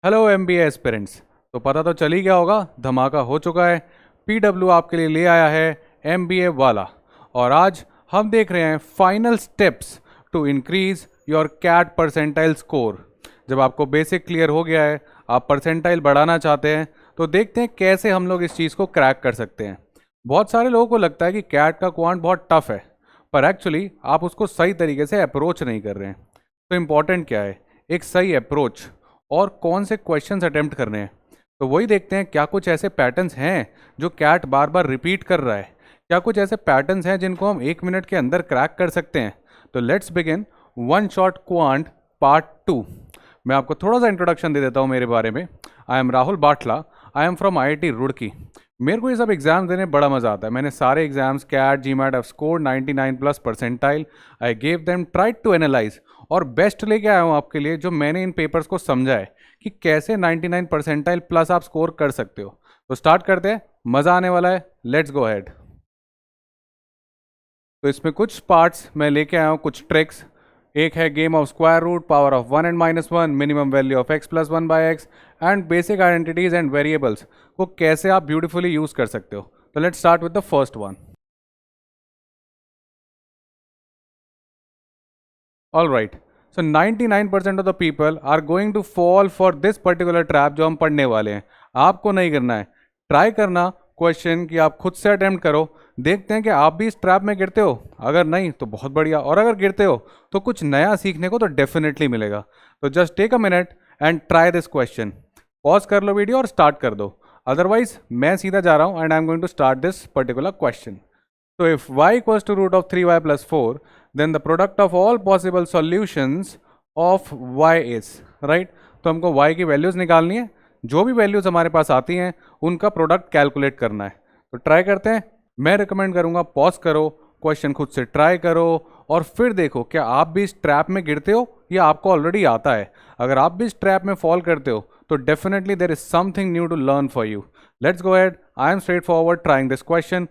Hello MBA aspirants. तो पता तो चल ही गया होगा, धमाका हो चुका है। पीडब्ल्यू आपके लिए ले आया है एमबीए वाला। और आज हम देख रहे हैं final steps to increase your CAT percentile score. जब आपको बेसिक क्लियर हो गया है, आप परसेंटाइल बढ़ाना चाहते हैं, तो देखते हैं कैसे हम लोग इस चीज़ को क्रैक कर सकते हैं। बहुत सारे लोगों को लगता है कि कैट का क्वांट बहुत टफ है, पर एक्चुअली आप उसको सही तरीके से अप्रोच नहीं कर रहे हैं। तो इम्पॉर्टेंट क्या है, एक सही अप्रोच और कौन से क्वेश्चंस अटेम्प्ट करने हैं। तो वही देखते हैं, क्या कुछ ऐसे पैटर्न्स हैं जो कैट बार बार रिपीट कर रहा है, क्या कुछ ऐसे पैटर्न्स हैं जिनको हम 1 मिनट के अंदर क्रैक कर सकते हैं। तो let's begin one shot quant part 2। मैं आपको थोड़ा सा इंट्रोडक्शन दे देता हूँ मेरे बारे में। I am Rahul Batla, I am from IIT Roorkee. मेरे को ये सब एग्जाम देने बड़ा मज़ा आता है। मैंने सारे exams CAT GMAT have scored 99+ percentile. I gave them, tried to analyse और बेस्ट लेके आया हूँ आपके लिए, जो मैंने इन पेपर्स को समझा है कि कैसे 99 परसेंटाइल प्लस आप स्कोर कर सकते हो। तो स्टार्ट करते हैं, मज़ा आने वाला है, लेट्स गो अहेड। तो इसमें कुछ पार्ट्स मैं लेके आया हूँ, कुछ ट्रिक्स। एक है game of square root, power of 1 and -1, minimum value of x + 1/x and basic identities and variables को कैसे आप ब्यूटीफुली यूज कर सकते हो। तो let's start with the first one. All right, so 99% of the people are going to fall for this particular trap जो हम पढ़ने वाले हैं। आपको नहीं करना है, ट्राई करना क्वेश्चन कि आप खुद से अटेम्प्ट करो। देखते हैं कि आप भी इस ट्रैप में गिरते हो। अगर नहीं तो बहुत बढ़िया, और अगर गिरते हो तो कुछ नया सीखने को तो डेफिनेटली मिलेगा। तो just take a minute and try this question. Pause कर लो वीडियो और स्टार्ट कर दो। अदरवाइज मैं सीधा जा रहा हूँ and I am going to start this particular question. So if y equals to root of 3y plus 4, then the product of all possible solutions of y is, right? तो हमको y की values निकालनी है। जो भी values हमारे पास आती हैं उनका प्रोडक्ट कैलकुलेट करना है। तो ट्राई करते हैं। मैं रिकमेंड करूँगा पॉज करो, क्वेश्चन खुद से ट्राई करो और फिर देखो क्या आप भी इस ट्रैप में गिरते हो या आपको ऑलरेडी आता है। अगर आप भी इस ट्रैप में फॉल करते हो तो definitely there is something new to learn for you. Let's go ahead, I am straightforward trying this question.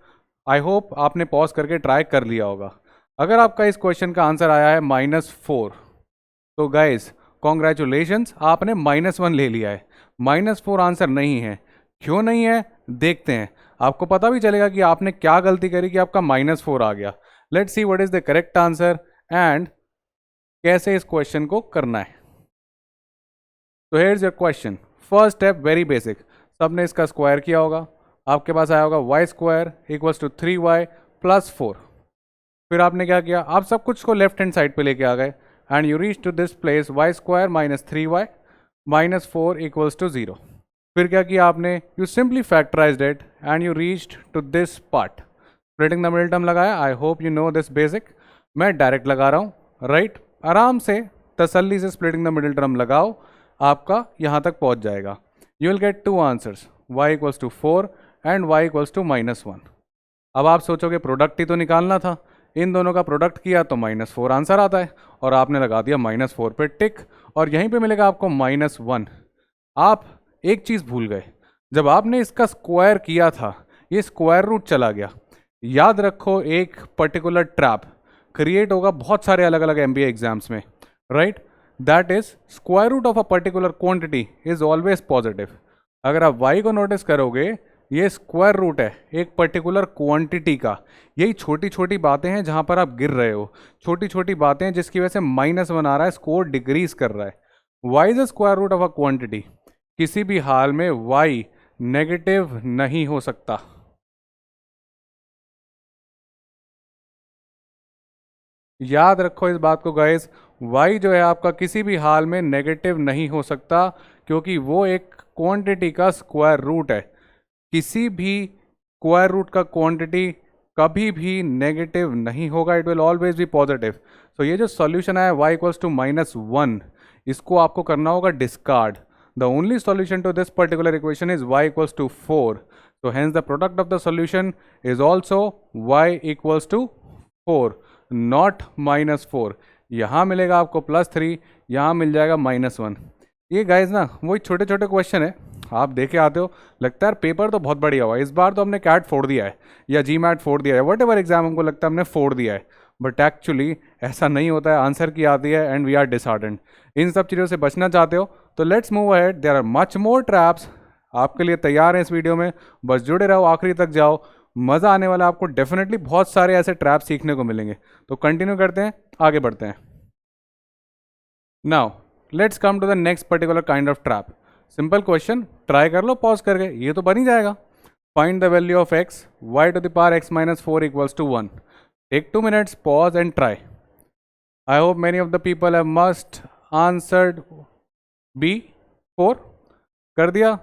I hope आपने पॉज करके ट्राई कर लिया होगा। अगर आपका इस क्वेश्चन का आंसर आया है -4, तो गाइस कॉन्ग्रेचुलेशंस, आपने -1 ले लिया है। -4 आंसर नहीं है। क्यों नहीं है देखते हैं, आपको पता भी चलेगा कि आपने क्या गलती करी कि आपका -4 आ गया। Let's see what is the correct answer and कैसे इस क्वेश्चन को करना है। तो here is your question. First step very basic, सबने इसका स्क्वायर किया होगा। आपके पास आया होगा y² = 3y + 4। फिर आपने क्या किया, आप सब कुछ को लेफ्ट हैंड साइड पे लेके आ गए and you reach to this place y² - 3y - 4 = 0। फिर क्या किया आपने, you simply factorized it and you reached to this part. Splitting the middle term लगाया। I hope you know this basic. मैं डायरेक्ट लगा रहा हूँ, राइट? आराम से तसल्ली से स्प्लिटिंग द मिडिल टर्म लगाओ, आपका यहाँ तक पहुँच जाएगा। You will get 2 answers, y = 4 and y = -1। अब आप सोचोगे प्रोडक्ट ही तो निकालना था, इन दोनों का प्रोडक्ट किया तो -4 आंसर आता है और आपने लगा दिया -4 पे टिक और यहीं पे मिलेगा आपको -1। आप एक चीज़ भूल गए, जब आपने इसका स्क्वायर किया था ये स्क्वायर रूट चला गया। याद रखो, एक पर्टिकुलर ट्रैप क्रिएट होगा बहुत सारे अलग अलग MBA एग्जाम्स में, right? That is square root of a particular quantity is always positive. अगर आप y को नोटिस करोगे, ये स्क्वायर रूट है एक पर्टिकुलर क्वांटिटी का। यही छोटी छोटी बातें हैं जहां पर आप गिर रहे हो, छोटी छोटी बातें जिसकी वजह से -1 आ रहा है, स्कोर डिक्रीज कर रहा है। y is a square root of a quantity. किसी भी हाल में y नेगेटिव नहीं हो सकता। याद रखो इस बात को गाइस, y जो है आपका किसी भी हाल में नेगेटिव नहीं हो सकता, क्योंकि वो एक क्वांटिटी का स्क्वायर रूट है। किसी भी स्क्वायर रूट का क्वांटिटी कभी भी नेगेटिव नहीं होगा, it will always be positive. So ये जो सॉल्यूशन है y = -1, इसको आपको करना होगा discard. The only solution to this particular equation is y = 4। So hence the product of the solution is also y = 4, not -4। यहाँ मिलेगा आपको +3, यहाँ मिल जाएगा -1। ये गाइज ना वही छोटे छोटे क्वेश्चन है, आप देखे आते हो, लगता है यार पेपर तो बहुत बढ़िया हुआ, इस बार तो हमने कैट फोड़ दिया है या GMAT फोड़ दिया है, वट एवर एग्जाम हमको लगता है हमने फोड़ दिया है। बट एक्चुअली ऐसा नहीं होता है, आंसर की आती है एंड वी आर डिसहार्टेंड। इन सब चीज़ों से बचना चाहते हो तो let's move ahead, there are much more traps आपके लिए तैयार हैं इस वीडियो में, बस जुड़े रहो, आखिरी तक जाओ, मज़ा आने वाला, आपको डेफिनेटली बहुत सारे ऐसे ट्रैप सीखने को मिलेंगे। तो कंटिन्यू करते हैं, आगे बढ़ते हैं। Now let's come to the next particular kind of trap. Simple question, try कर लो पॉज करके, ये तो बन ही जाएगा। Find the value of x y to the power x minus 4 equals to 1. Take 2 minutes, pause and try. I hope many of the people have must answered B 4. कर दिया,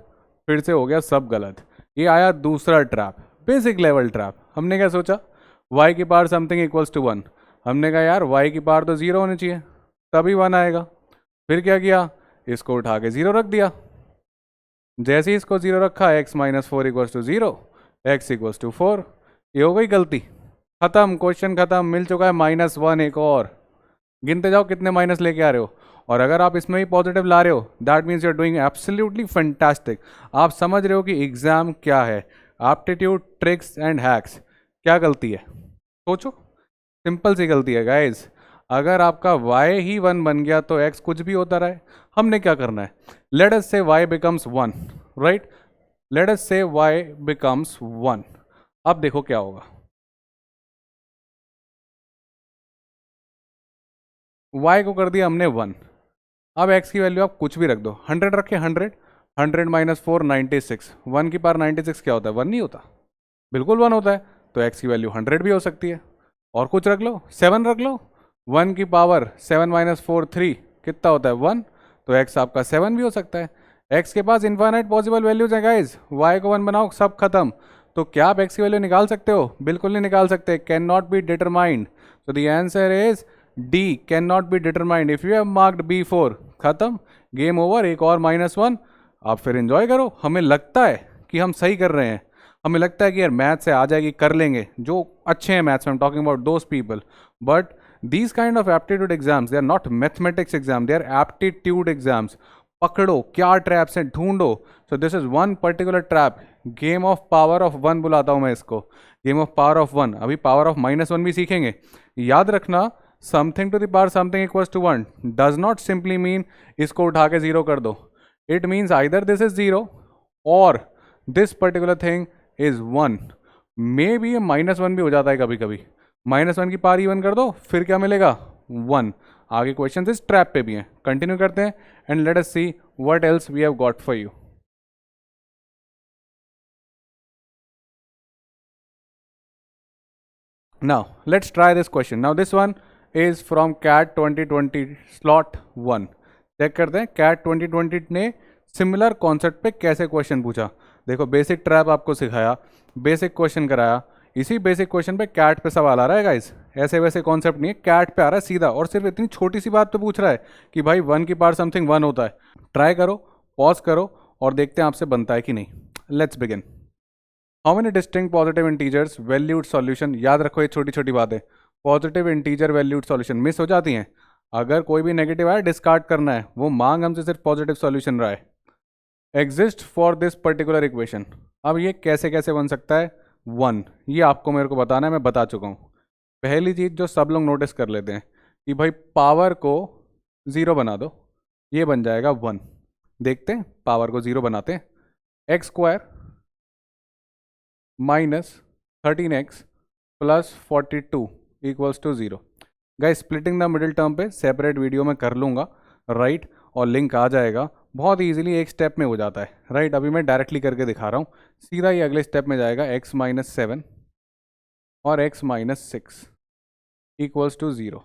फिर से हो गया सब गलत। ये आया दूसरा ट्रैप, बेसिक लेवल ट्रैप। हमने क्या सोचा, y की पावर समथिंग इक्वल्स टू 1, हमने कहा यार y की पावर तो 0 होनी चाहिए तभी 1 आएगा। फिर क्या किया, इसको उठा के 0 रख दिया। जैसे ही इसको 0 रखा, x minus 4 equals to 0, x equals to 4, ये हो गई गलती, खत्म, क्वेश्चन खत्म, मिल चुका है -1। एक और गिनते जाओ कितने माइनस लेके आ रहे हो, और अगर आप इसमें भी पॉजिटिव ला रहे हो that means you are doing absolutely fantastic. आप समझ रहे हो कि एग्जाम क्या है, एप्टीट्यूड, ट्रिक्स एंड हैक्स। क्या गलती है सोचो, सिंपल सी गलती है गाइज। अगर आपका y ही 1 बन गया तो x कुछ भी होता रहे। हमने क्या करना है, लेट अस से y becomes 1, right, let us से y बिकम्स 1। अब देखो क्या होगा, y को कर दिया हमने 1, अब x की वैल्यू आप कुछ भी रख दो, 100 रखे, 100, 100 माइनस 4 96, 1 की पावर 96 क्या होता है, 1 नहीं होता, बिल्कुल 1 होता है। तो x की वैल्यू 100 भी हो सकती है, और कुछ रख लो, 7 रख लो, 1 की पावर 7 माइनस 4 3 कितना होता है 1, तो x आपका 7 भी हो सकता है। x के पास इन्फाइनाइट पॉसिबल वैल्यूज हैं गाइज, y को 1 बनाओ सब खत्म। तो क्या आप x की वैल्यू निकाल सकते हो, बिल्कुल नहीं निकाल सकते, कैन नॉट बी डिटरमाइंड। तो the answer is D, can not be determined. If you have marked B4, खत्म, गेम ओवर, एक और -1, आप फिर एंजॉय करो। हमें लगता है कि हम सही कर रहे हैं, हमें लगता है कि यार मैथ से आ जाएगी, कर लेंगे, जो अच्छे हैं मैथ्स में, I am talking about those people, but these kind of aptitude exams, they are not mathematics exam, they are aptitude exams। पकड़ो क्या ट्रैप्स हैं, ढूंढो। So this is one particular trap, game of power of 1 बुलाता हूं मैं इसको, game of power of 1। अभी power of -1 भी सीखेंगे। याद रखना, something to the power something equals to 1 does not simply mean इसको उठा के 0 कर दो। It means either this is 0 और this particular thing is 1। Maybe ये -1 भी हो जाता है कभी कभी, -1 की पावर इवन कर दो, फिर क्या मिलेगा 1। आगे क्वेश्चन इस ट्रैप पे भी हैं, कंटिन्यू करते हैं and let us see what else we have got for you. Now let's try this question. Now this one is from CAT 2020 slot 1। Check करते हैं कैट 2020 ने सिमिलर कॉन्सेप्ट पे कैसे क्वेश्चन पूछा। देखो बेसिक ट्रैप आपको सिखाया, बेसिक क्वेश्चन कराया, इसी बेसिक क्वेश्चन पे कैट पे सवाल आ रहा है गाइस। ऐसे वैसे कॉन्सेप्ट नहीं है, कैट पे आ रहा है सीधा, और सिर्फ इतनी छोटी सी बात पे पूछ रहा है कि भाई 1 की पावर समथिंग 1 होता है। ट्राई करो, पॉज करो और देखते हैं आपसे बनता है कि नहीं। Let's begin. How many distinct positive integers valued solution. याद रखो ये छोटी छोटी बातें, positive integer valued solution miss हो जाती हैं। अगर कोई भी नेगेटिव आया डिस्कार्ड करना है, वो मांग हमसे सिर्फ पॉजिटिव सॉल्यूशन रहा है। Exist for this particular equation. अब ये कैसे कैसे बन सकता है 1, ये आपको मेरे को बताना है, मैं बता चुका हूँ। पहली चीज़ जो सब लोग नोटिस कर लेते हैं कि भाई पावर को 0 बना दो, ये बन जाएगा 1। देखते हैं पावर को 0 बनाते हैं, x² minus 13x plus 42 equals to 0। Guys splitting the middle term पे सेपरेट वीडियो में कर लूँगा, राइट, और लिंक आ जाएगा, बहुत इजीली एक स्टेप में हो जाता है, राइट। अभी मैं डायरेक्टली करके दिखा रहा हूँ, सीधा ही अगले स्टेप में जाएगा, x माइनस 7 और x minus 6 equals to 0।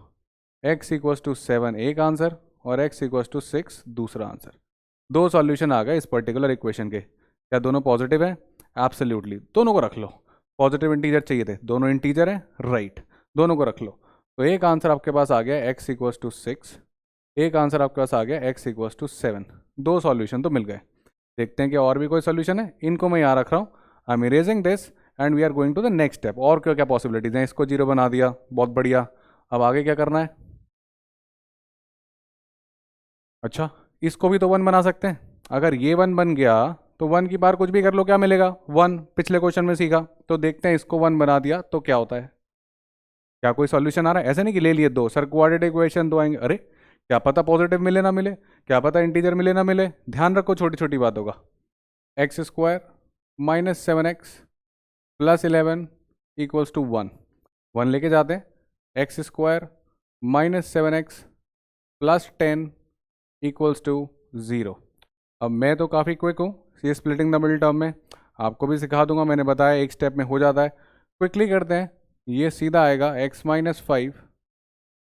x equals to 7 एक आंसर और x इक्वल्स टू 6 दूसरा आंसर। दो सॉल्यूशन आ गए इस पर्टिकुलर इक्वेशन के। क्या दोनों पॉजिटिव हैं? एब्सोल्युटली, दोनों को रख लो। पॉजिटिव इंटीजर चाहिए थे, दोनों इंटीजर हैं, राइट, दोनों को रख लो। तो एक आंसर आपके पास आ गया x इक्वल्स टू 6, एक आंसर आपके पास आ गया x इक्वल्स टू 7। दो सॉल्यूशन तो मिल गए। देखते हैं कि और भी कोई सॉल्यूशन है, इनको मैं यहाँ रख रहा हूँ। I am erasing this and we are going to the next step. और क्या क्या पॉसिबिलिटीज हैं? इसको 0 बना दिया, बहुत बढ़िया। अब आगे क्या करना है? अच्छा, इसको भी तो 1 बना सकते हैं। अगर ये 1 बन गया तो 1 की बार कुछ भी कर लो, क्या मिलेगा 1, पिछले क्वेश्चन में सीखा। तो देखते हैं इसको 1 बना दिया तो क्या होता है। क्या कोई सॉल्यूशन आ रहा है? ऐसे नहीं कि ले लिए दो, सर कोऑर्डिनेट इक्वेशन दो आएंगे, अरे क्या पता पॉजिटिव मिले ना मिले, क्या पता इंटीजर मिले ना मिले। ध्यान रखो छोटी छोटी बातों का। X square minus 7x plus 11 equals to 1, 1 लेके जाते हैं। X square minus 7x plus 10 equals to 0। अब मैं तो काफ़ी क्विक हूँ ये स्प्लिटिंग द मिडिल टर्म में, आपको भी सिखा दूंगा, मैंने बताया एक स्टेप में हो जाता है। क्विकली करते हैं, ये सीधा आएगा x माइनस 5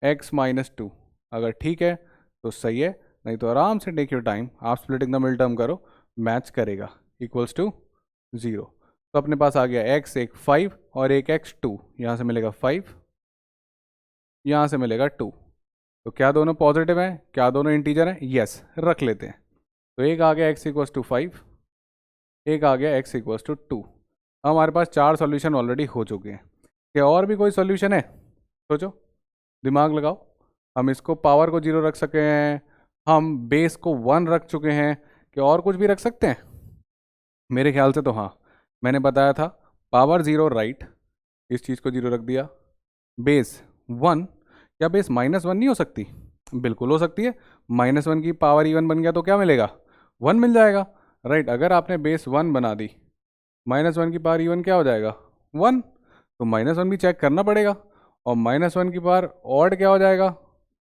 x माइनस 2। अगर ठीक है तो सही है, नहीं तो आराम से टेक योर टाइम, आप स्प्लिटिंग द मिडिल टर्म करो, मैच करेगा, इक्वल्स टू 0। तो अपने पास आ गया x एक 5 और एक x 2, यहाँ से मिलेगा 5, यहाँ से मिलेगा 2। तो क्या दोनों पॉजिटिव हैं, क्या दोनों इंटीजर हैं? यस, रख लेते हैं। तो एक आ गया x इक्वल्स टू 5, एक आ गया x इक्वल्स टू 2। हमारे पास 4 सॉल्यूशन ऑलरेडी हो चुके हैं। क्या और भी कोई सॉल्यूशन है? सोचो, दिमाग लगाओ। हम इसको पावर को 0 रख सके हैं, हम बेस को 1 रख चुके हैं, क्या और कुछ भी रख सकते हैं? मेरे ख्याल से तो हाँ, मैंने बताया था पावर 0 राइट, इस चीज़ को 0 रख दिया। बेस 1, क्या बेस -1 नहीं हो सकती? बिल्कुल हो सकती है। -1 की पावर इवन बन गया तो क्या मिलेगा? 1 मिल जाएगा, राइट। अगर आपने बेस 1 बना दी, -1 की पावर इवन क्या हो जाएगा? 1। तो -1 भी चेक करना पड़ेगा, और -1 की पावर ऑड क्या हो जाएगा?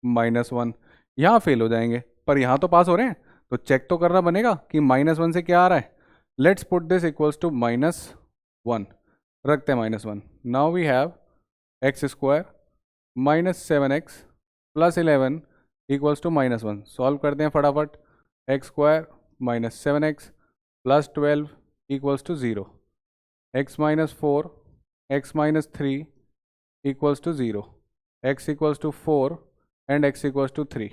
-1। यहाँ फेल हो जाएंगे, पर यहाँ तो पास हो रहे हैं, तो चेक तो करना बनेगा कि -1 से क्या आ रहा है। Let's put this equals to -1, रखते हैं -1। Now we have x square minus 7x plus 11 equals to -1। Solve करते हैं फटाफट। X square minus 7x plus 12 equals to 0, x minus 4 x minus 3 equals to 0, x equals to 4 and x equals to 3।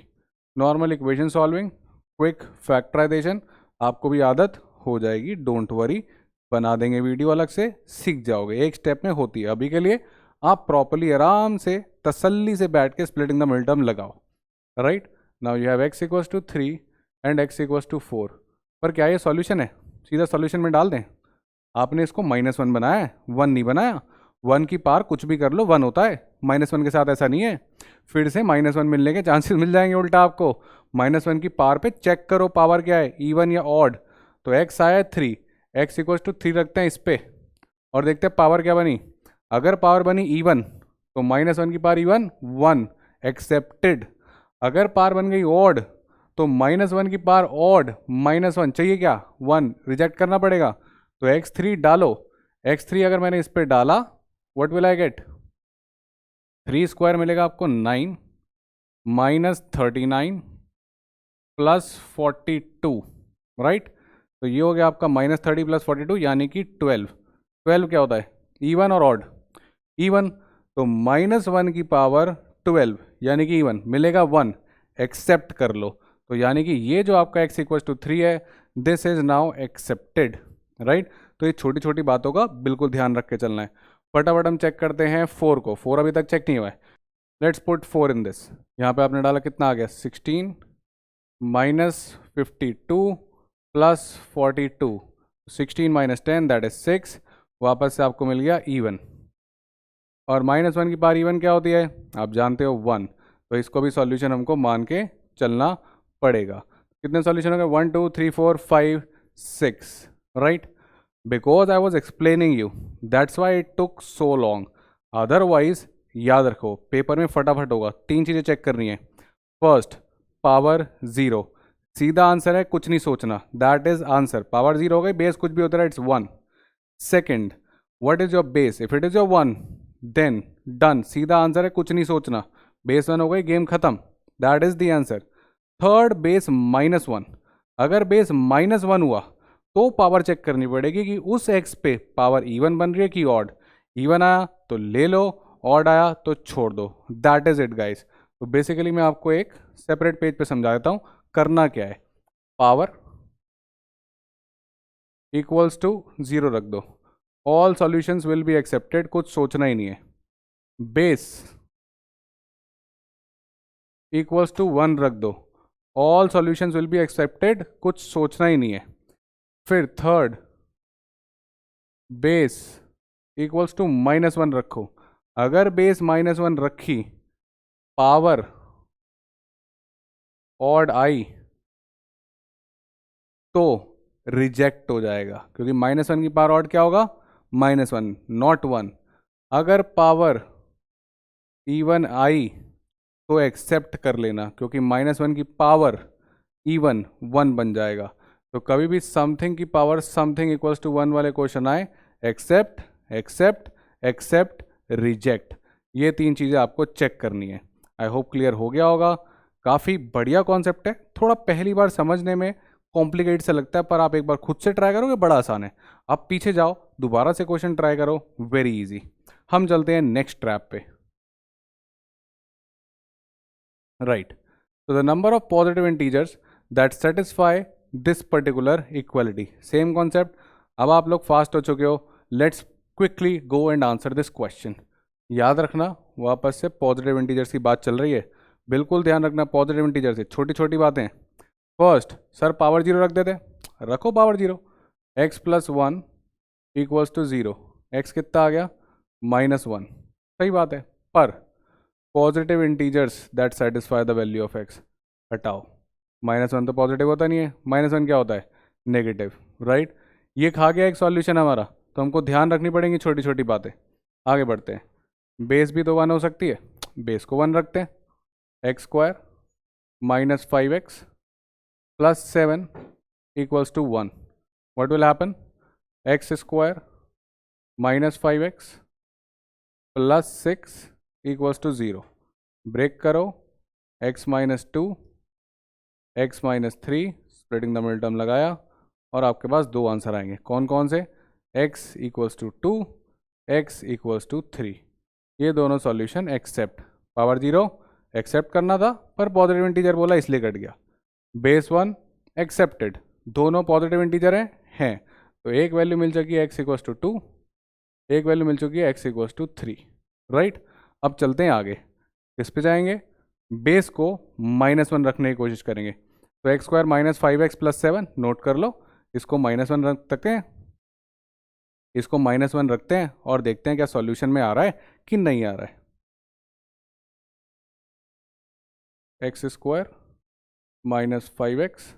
Normal equation solving, quick factorisation, आपको भी आदत हो जाएगी, don't worry, बना देंगे वीडियो अलग से, सीख जाओगे, एक स्टेप में होती है। अभी के लिए आप प्रॉपरली आराम से तसल्ली से बैठ के स्प्लिटिंग द मिडिल टर्म लगाओ, right. Now you have x equals to 3 and x equals to 4। पर क्या ये सॉल्यूशन है? सीधा सॉल्यूशन में डाल दें? आपने इसको -1 बनाया है, 1 नहीं बनाया। 1 की पावर कुछ भी कर लो 1 होता है, -1 के साथ ऐसा नहीं है। फिर से -1 मिलने के चांसेस मिल जाएंगे उल्टा आपको। -1 की पावर पे चेक करो पावर क्या है, इवन या ऑड। तो x आया 3, x इक्वल्स टू 3 रखते हैं इस पे, और देखते हैं पावर क्या बनी। अगर पावर बनी इवन तो -1 की पावर इवन 1, एक्सेप्टेड। अगर पावर बन गई ऑड तो -1 की पावर ऑड -1 चाहिए क्या? 1 रिजेक्ट करना पड़ेगा। तो x3 डालो, x3 अगर मैंने इस पे डाला, what will I get? 3 square मिलेगा आपको 9 माइनस 39 प्लस 42, राइट। तो ये हो गया आपका -30 प्लस 42 यानी कि 12। 12 क्या होता है? इवन और ऑड? इवन। तो -1 की पावर 12 यानी कि इवन, मिलेगा 1, एक्सेप्ट कर लो। तो यानी कि ये जो आपका x इक्वल टू 3 है, this is now accepted, right. तो ये छोटी छोटी बातों का बिल्कुल ध्यान रख के चलना है। फटाफट हम चेक करते हैं 4 को। 4 अभी तक चेक नहीं हुआ है। Let's put 4 in this. यहाँ पे आपने डाला, कितना आ गया? 16 minus 52 plus 42, 16 minus 10 that is 6। वापस से आपको मिल गया इवन, और -1 की पावर इवन क्या होती है? आप जानते हो 1। तो इसको भी सॉल्यूशन हमको मान के चलना पड़ेगा। कितने सॉल्यूशन हो गए? 1 2 3 4 5 6, right. Because I was explaining you, that's why it took so long. Otherwise याद रखो, पेपर में फटाफट होगा। 3 चीज़ें चेक करनी है। फर्स्ट, पावर 0, सीधा आंसर है, कुछ नहीं सोचना, दैट इज आंसर। पावर 0 हो गई, बेस कुछ भी होता है, it's 1। Second, what is your base? If it is your 1 then done, सीधा आंसर है, कुछ नहीं सोचना, बेस 1 हो गई, गेम खत्म, that is the answer. Third, base -1, अगर बेस -1 हुआ तो पावर चेक करनी पड़ेगी कि उस x पे पावर इवन बन रही है कि ऑड। इवन आया तो ले लो, ऑड आया तो छोड़ दो, दैट इज इट गाइस। तो बेसिकली मैं आपको एक सेपरेट पेज पे समझा देता हूं करना क्या है। पावर इक्वल्स टू 0 रख दो, all solutions will be accepted, कुछ सोचना ही नहीं है। बेस इक्वल्स टू 1 रख दो, all solutions will be accepted, कुछ सोचना ही नहीं है। फिर थर्ड, बेस इक्वल्स टू -1 रखो, अगर बेस -1 रखी, पावर ऑड आई, तो रिजेक्ट हो जाएगा, क्योंकि -1 की पावर ऑड क्या होगा, -1, नॉट 1। अगर पावर इवन आई, तो एक्सेप्ट कर लेना, क्योंकि -1 की पावर इवन 1 बन जाएगा। तो कभी भी समथिंग की पावर समथिंग इक्वल्स टू 1 वाले क्वेश्चन आए, एक्सेप्ट एक्सेप्ट एक्सेप्ट रिजेक्ट, ये 3 चीज़ें आपको चेक करनी है। आई होप क्लियर हो गया होगा। काफ़ी बढ़िया कॉन्सेप्ट है, थोड़ा पहली बार समझने में कॉम्प्लिकेट सा लगता है, पर आप एक बार खुद से ट्राई करोगे बड़ा आसान है। आप पीछे जाओ, दोबारा से क्वेश्चन ट्राई करो, वेरी इजी। हम चलते हैं नेक्स्ट ट्रैप पे। Right, so the number of positive integers that satisfy this particular equality, same concept। अब आप लोग फास्ट हो चुके हो, let's quickly go and answer this question. याद रखना, वापस से पॉजिटिव इंटीजर्स की बात चल रही है, बिल्कुल ध्यान रखना, पॉजिटिव इंटीजर से छोटी छोटी बातें। फर्स्ट, सर पावर 0 रख देते, रखो पावर 0, x + 1 = 0, x कितना आ गया, -1, सही बात है। पर positive integers that satisfy the value of x, हटाओ, -1 तो पॉजिटिव होता नहीं है, -1 क्या होता है, नेगेटिव, राइट। ये खा गया एक सॉल्यूशन हमारा, तो हमको ध्यान रखनी पड़ेंगी छोटी छोटी बातें। आगे बढ़ते हैं, बेस भी तो 1 हो सकती है, बेस को 1 रखते हैं, x² - 5x + 7 = 1, what will happen, x² - 5x + 6 = 0, break करो, x - 2 x - 3, splitting the middle term लगाया, और आपके पास 2 आंसर आएंगे, कौन कौन से, x = 2, x = 3, ये दोनों सॉल्यूशन एक्सेप्ट। पावर 0 एक्सेप्ट करना था, पर पॉजिटिव इंटीजर बोला इसलिए कट गया। बेस 1 एक्सेप्टेड, दोनों पॉजिटिव इंटीजर हैं, तो एक वैल्यू मिल चुकी है x = 2, एक वैल्यू मिल चुकी है x = 3, राइट। अब चलते हैं आगे, किस पे जाएंगे, बेस को -1 रखने की कोशिश करेंगे, तो x² - 5x + 7, नोट कर लो, इसको -1 रख सकते हैं, इसको -1 रखते हैं, और देखते हैं क्या सॉल्यूशन में आ रहा है कि नहीं आ रहा है। x² - 5x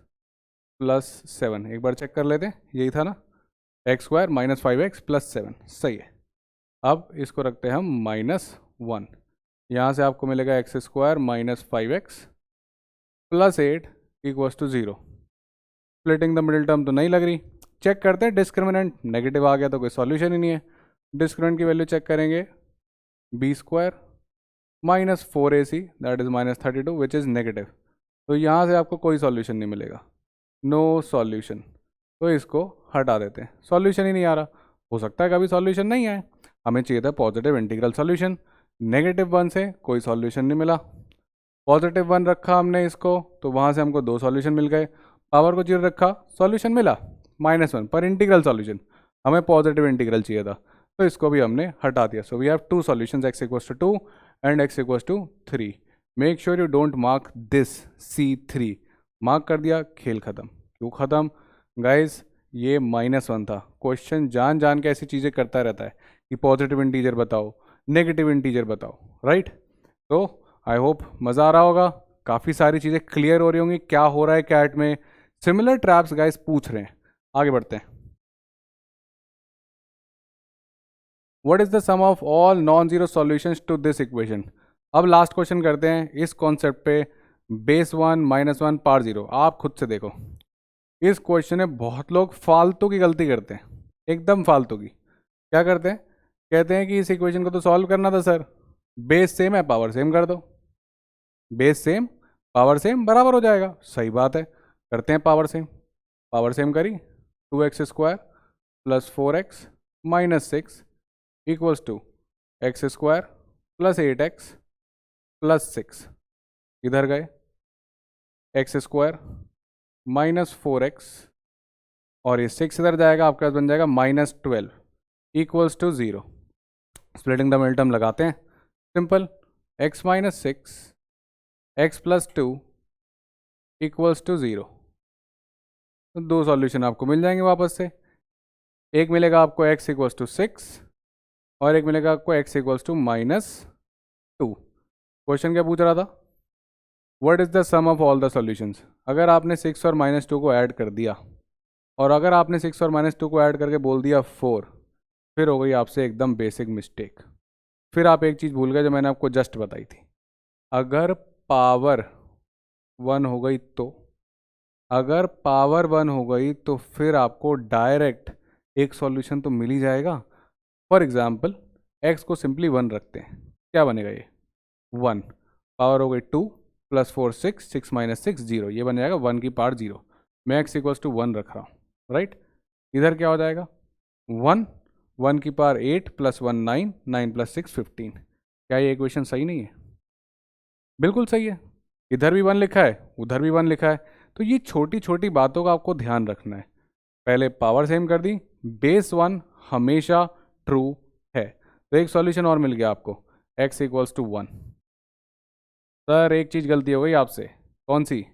+ 7, एक बार चेक कर लेते हैं, यही था ना, x² - 5x + 7, सही है। अब इसको रखते हैं हम -1, यहाँ से आपको मिलेगा x² - 5x + 8 = 0, splitting the middle term तो नहीं लग रही, चेक करते हैं डिस्क्रिमिनेंट, नेगेटिव आ गया तो कोई सॉल्यूशन ही नहीं है। डिस्क्रिमिनेंट की वैल्यू चेक करेंगे, b² - 4ac that is -32 which is negative, तो यहाँ से आपको कोई सॉल्यूशन नहीं मिलेगा, नो सॉल्यूशन, तो इसको हटा देते हैं, सॉल्यूशन ही नहीं आ रहा। हो सकता है कभी सॉल्यूशन नहीं आए, हमें चाहिए था पॉजिटिव इंटीग्रल सॉल्यूशन, -1 से कोई सॉल्यूशन नहीं मिला, +1 रखा हमने इसको, तो वहाँ से हमको 2 सॉल्यूशन मिल गए, पावर को 0 रखा, सॉल्यूशन मिला -1, पर इंटीग्रल सॉल्यूशन, हमें पॉजिटिव इंटीग्रल चाहिए था, तो इसको भी हमने हटा दिया। So we have 2 solutions, x = 2 and x = 3। Make sure you don't mark this C3, mark कर दिया, खेल ख़त्म। क्यों ख़त्म गाइज, ये -1 था, क्वेश्चन जान जान के ऐसी चीज़ें करता रहता है कि पॉजिटिव इंटीजर बताओ, नेगेटिव इंटीजर बताओ, राइट। तो आई होप मज़ा आ रहा होगा, काफ़ी सारी चीज़ें क्लियर हो रही होंगी, क्या हो रहा है कैट में, सिमिलर ट्रैप्स गाइस पूछ रहे हैं। आगे बढ़ते हैं, what is the sum of all non zero solutions to this equation. अब लास्ट क्वेश्चन करते हैं इस कॉन्सेप्ट पे, बेस 1 -1 पावर 0। आप खुद से देखो, इस क्वेश्चन में बहुत लोग फालतू की गलती करते हैं, एकदम फालतू की। क्या करते हैं, कहते हैं कि इस इक्वेशन को तो सॉल्व करना था सर, बेस सेम है पावर सेम कर दो, बेस सेम पावर सेम बराबर हो जाएगा, सही बात है, करते हैं पावर सेम करी, 2x² + 4x - 6 = x² + 8x + 6, इधर गए x² - 4x, और ये 6 इधर जाएगा, आपके पास बन जाएगा -12 = 0, स्प्लिटिंग द मिडिल टर्म लगाते हैं, सिंपल, x - 6 x + 2 = 0, तो 2 सॉल्यूशन आपको मिल जाएंगे वापस से, एक मिलेगा आपको x = 6 और एक मिलेगा आपको x इक्वल्स टू -2। क्वेश्चन क्या पूछ रहा था? What is the sum of all the solutions. अगर आपने 6 और -2 को ऐड कर दिया, और अगर आपने 6 और -2 को ऐड करके बोल दिया 4, फिर हो गई आपसे एकदम बेसिक मिस्टेक। फिर आप एक चीज़ भूल गए जो मैंने आपको जस्ट बताई थी। अगर पावर 1 हो गई तो, अगर पावर 1 हो गई तो फिर आपको डायरेक्ट एक सॉल्यूशन तो मिल ही जाएगा। फॉर एग्जाम्पल x को सिंपली 1 रखते हैं, क्या बनेगा ये 1, पावर हो गई 2 + 4 6, 6 - 6 0, ये बन जाएगा 1 की पावर 0। मैं x इक्वल्स टू 1 रख रहा हूँ, राइट। इधर क्या हो जाएगा 1, 1 की पावर 8 + 1 9, 9 + 6 15। क्या ये इक्वेशन सही नहीं है? बिल्कुल सही है। इधर भी 1 लिखा है, उधर भी 1 लिखा है। तो ये छोटी छोटी बातों का आपको ध्यान रखना है। पहले पावर सेम कर दी, बेस 1 हमेशा ट्रू है। तो एक सॉल्यूशन और मिल गया आपको, x इक्वल्स टू 1। सर एक चीज़ गलती हो गई आपसे, कौन सी?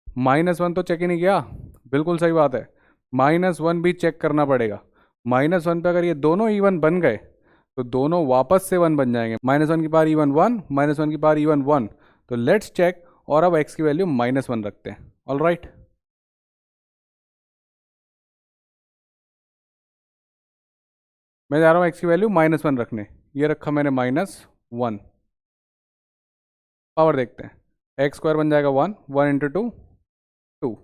-1 तो चेक ही नहीं किया। बिल्कुल सही बात है, -1 भी चेक करना पड़ेगा। -1 पे अगर ये दोनों इवन बन गए तो दोनों वापस से 1 बन जाएंगे। -1 की पावर इवन 1, -1 की पावर इवन 1। तो लेट्स चेक, और अब x की वैल्यू -1 रखते हैं। ऑल राइट, मैं जा रहा हूँ x की वैल्यू -1 रखने। ये रखा मैंने -1। पावर देखते हैं, x² बन जाएगा 1, 1 × 2 2,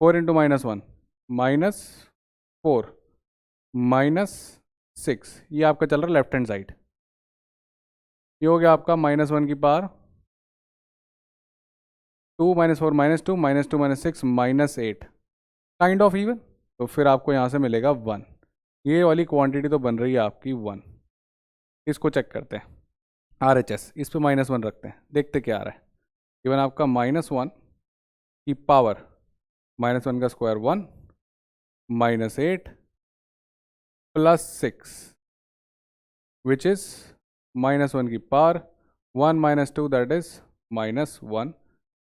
4 × -1 -4 -6। ये आपका चल रहा है लेफ्ट हैंड साइड। ये हो गया आपका -1 की पावर 2 - 4 -2 -2 - 6 -8, काइंड ऑफ इवन। तो फिर आपको यहाँ से मिलेगा 1। ये वाली क्वांटिटी तो बन रही है आपकी 1। इसको चेक करते हैं, RHS इस पे -1 रखते हैं, देखते क्या आ रहा है। इवन आपका -1 की पावर, -1 का स्क्वायर 1, -8 + 6 विच इज़ -1 की पावर 1 - 2 दैट इज़ -1,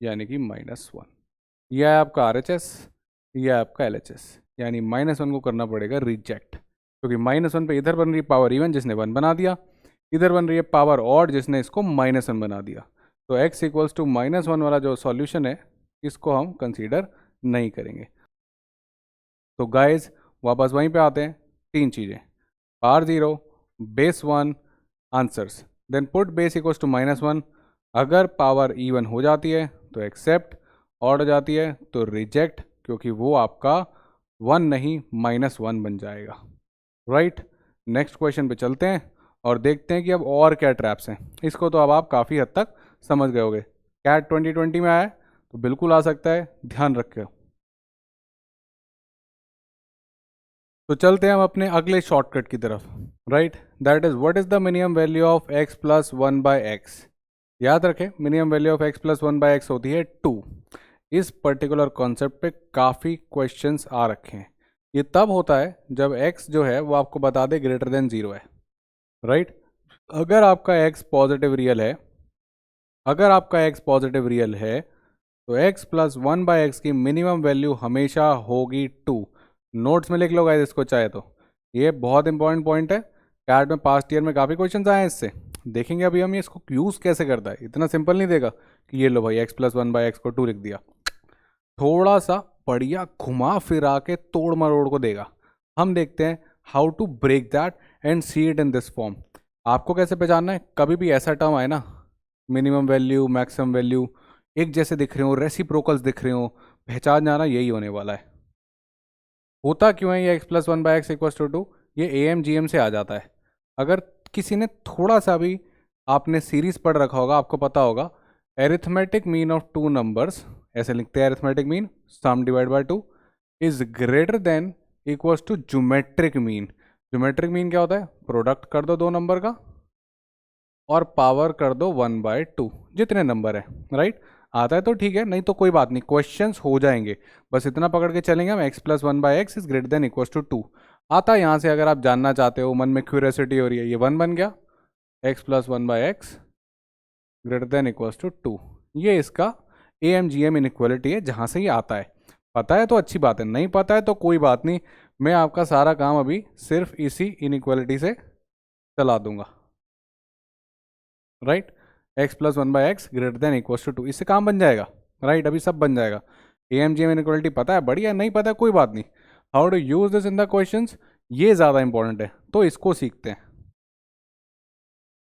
यानी कि -1। यह है आपका RHS, यह है आपका LHS। यानी -1 को करना पड़ेगा रिजेक्ट, क्योंकि -1 पे इधर बन रही पावर इवन जिसने 1 बना दिया, इधर बन रही है पावर ऑड जिसने इसको -1 बना दिया। तो x इक्वल्स टू -1 वाला जो सॉल्यूशन है इसको हम कंसीडर नहीं करेंगे। तो गाइज वापस वहीं पे आते हैं, 3 चीज़ें, power 0, base 1, answers. Then put base equals to -1। अगर पावर इवन हो जाती है तो एक्सेप्ट, ऑड हो जाती है तो रिजेक्ट, क्योंकि वो आपका 1 नहीं -1 बन जाएगा, राइट। नेक्स्ट क्वेश्चन पे चलते हैं और देखते हैं कि अब और क्या ट्रैप्स हैं। इसको तो अब आप काफ़ी हद तक समझ गए होगे। कैट 2020 में आया है तो बिल्कुल आ सकता है, ध्यान रखिए। तो चलते हैं हम अपने अगले शॉर्टकट की तरफ, right. That is what is the minimum value of x + 1/x। याद रखें, minimum value of x + 1/x होती है 2। इस पर्टिकुलर कॉन्सेप्ट पे काफ़ी क्वेश्चंस आ रखे हैं। ये तब होता है जब x जो है वो आपको बता दे >0 है, राइट। अगर आपका x पॉजिटिव रियल है, अगर आपका x पॉजिटिव रियल है तो x + 1/x की मिनिमम वैल्यू हमेशा होगी 2। नोट्स में लिख लो गाइस इसको चाहे तो, ये बहुत इंपॉर्टेंट पॉइंट है। कैट में पास्ट ईयर में काफ़ी क्वेश्चंस आए हैं इससे, देखेंगे अभी हम ये इसको यूज़ कैसे करता है। इतना सिंपल नहीं देगा कि ये लो भाई x + 1/x को 2 लिख दिया, थोड़ा सा बढ़िया घुमा फिरा के तोड़ मरोड़ को देगा। हम देखते हैं how to break that and see it in this form. आपको कैसे पहचानना है, कभी भी ऐसा टर्म आए ना, मिनिमम वैल्यू मैक्सिमम वैल्यू एक जैसे दिख रहे हो, रेसिप्रोकल्स दिख रहे हो, पहचान जाना यही होने वाला है। होता क्यों है ये x + 1/x = 2, ये AMGM से आ जाता है। अगर किसी ने थोड़ा सा भी आपने सीरीज पढ़ रखा होगा, आपको पता होगा एरिथमेटिक मीन ऑफ 2 नंबर्स, ऐसे लिखते हैं arithmetic mean sum divide by 2 is greater than equals to geometric mean. Geometric mean क्या होता है, प्रोडक्ट कर दो 2 नंबर का और पावर कर दो 1/2, जितने नंबर है, राइट। आता है तो ठीक है, नहीं तो कोई बात नहीं, क्वेश्चंस हो जाएंगे। बस इतना पकड़ के चलेंगे हम, x + 1/x is greater than equals to 2। आता है यहाँ से, अगर आप जानना चाहते हो, मन में क्यूरियोसिटी हो रही है, ये 1 बन गया, x + 1/x greater than equals to 2। ये इसका AMGM इनइक्वालिटी है, जहाँ से ये आता है। पता है तो अच्छी बात है, नहीं पता है तो कोई बात नहीं, मैं आपका सारा काम अभी सिर्फ इसी इनइक्वालिटी से चला दूंगा, right. X plus one by x greater than equals to 2, इससे काम बन जाएगा, राइट। अभी सब बन जाएगा। A M G M inequality पता है, बढ़िया। नहीं पता है कोई बात नहीं। How to use this in the questions, ये ज़्यादा इंपॉर्टेंट है, तो इसको सीखते हैं।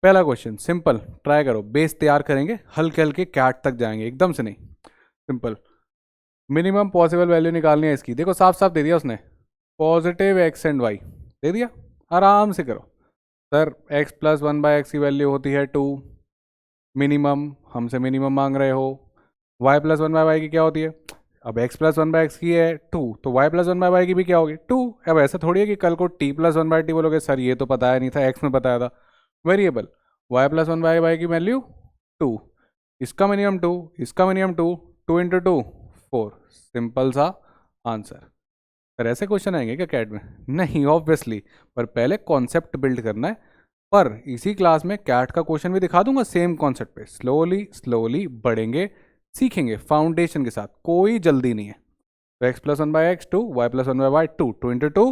पहला क्वेश्चन सिंपल, ट्राई करो। बेस तैयार करेंगे, हल्के हल्के कैट तक जाएंगे, एकदम से नहीं, सिंपल। मिनिमम पॉसिबल वैल्यू निकालनी है इसकी, देखो साफ साफ दे दिया उसने, पॉजिटिव एक्स एंड वाई दे दिया। आराम से करो। Sir x plus one by x की वैल्यू होती है 2, मिनिमम, हमसे मिनिमम मांग रहे हो। Y plus one by y की क्या होती है, अब x plus one by x की है 2, तो y plus one by y की भी क्या होगी 2। अब ऐसा थोड़ी है कि कल को t plus one by t बोलोगे सर ये तो बताया नहीं था, एक्स में बताया था। Variable y plus one by y की वैल्यू 2, इसका मिनिमम 2, इसका मिनिमम 2, 2 इंटू 2 4, सिंपल सा आंसर। सर ऐसे क्वेश्चन आएंगे क्या कैट में? नहीं ऑब्वियसली, पर पहले कॉन्सेप्ट बिल्ड करना है। पर इसी क्लास में कैट का क्वेश्चन भी दिखा दूंगा सेम कॉन्सेप्ट पे, स्लोली स्लोली बढ़ेंगे, सीखेंगे फाउंडेशन के साथ, कोई जल्दी नहीं है। तो x plus one by x 2, y plus one by y 2, 2 into 2